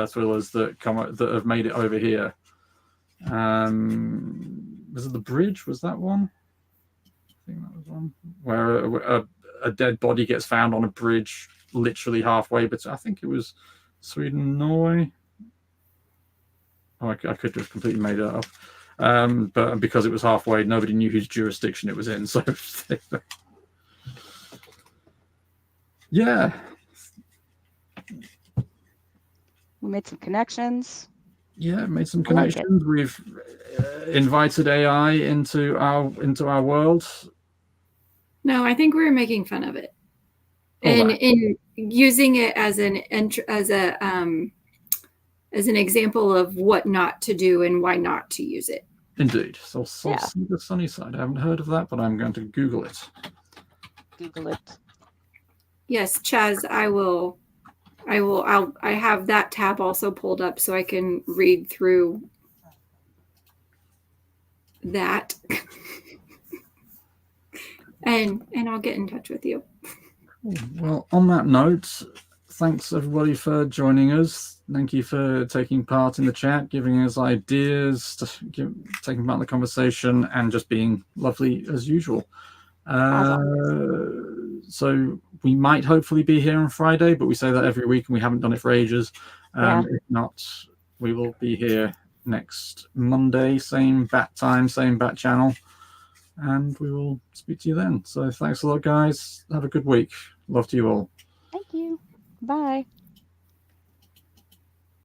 thrillers that have made it over here. Was it The Bridge? Was that one? I think that was one where a dead body gets found on a bridge, literally halfway. But I think it was Sweden and Norway. Oh, I could have completely made it up. But because it was halfway, nobody knew whose jurisdiction it was in. So, yeah. We made some connections. Yeah, made some connections. We've invited AI into our world. No, I think we were making fun of it, and in using it as an example of what not to do and why not to use it. Indeed. So see the sunny side. I haven't heard of that, but I'm going to Google it. Google it. Yes, Chaz, I have that tab also pulled up so I can read through that. and I'll get in touch with you. Well, on that note, thanks everybody for joining us. Thank you for taking part in the chat, giving us ideas, taking part in the conversation, and just being lovely as usual. So we might hopefully be here on Friday, but we say that every week and we haven't done it for ages. If not, we will be here next Monday, same bat time, same bat channel, and we will speak to you then. So thanks a lot, guys. Have a good week. Love to you all. Thank you. Bye.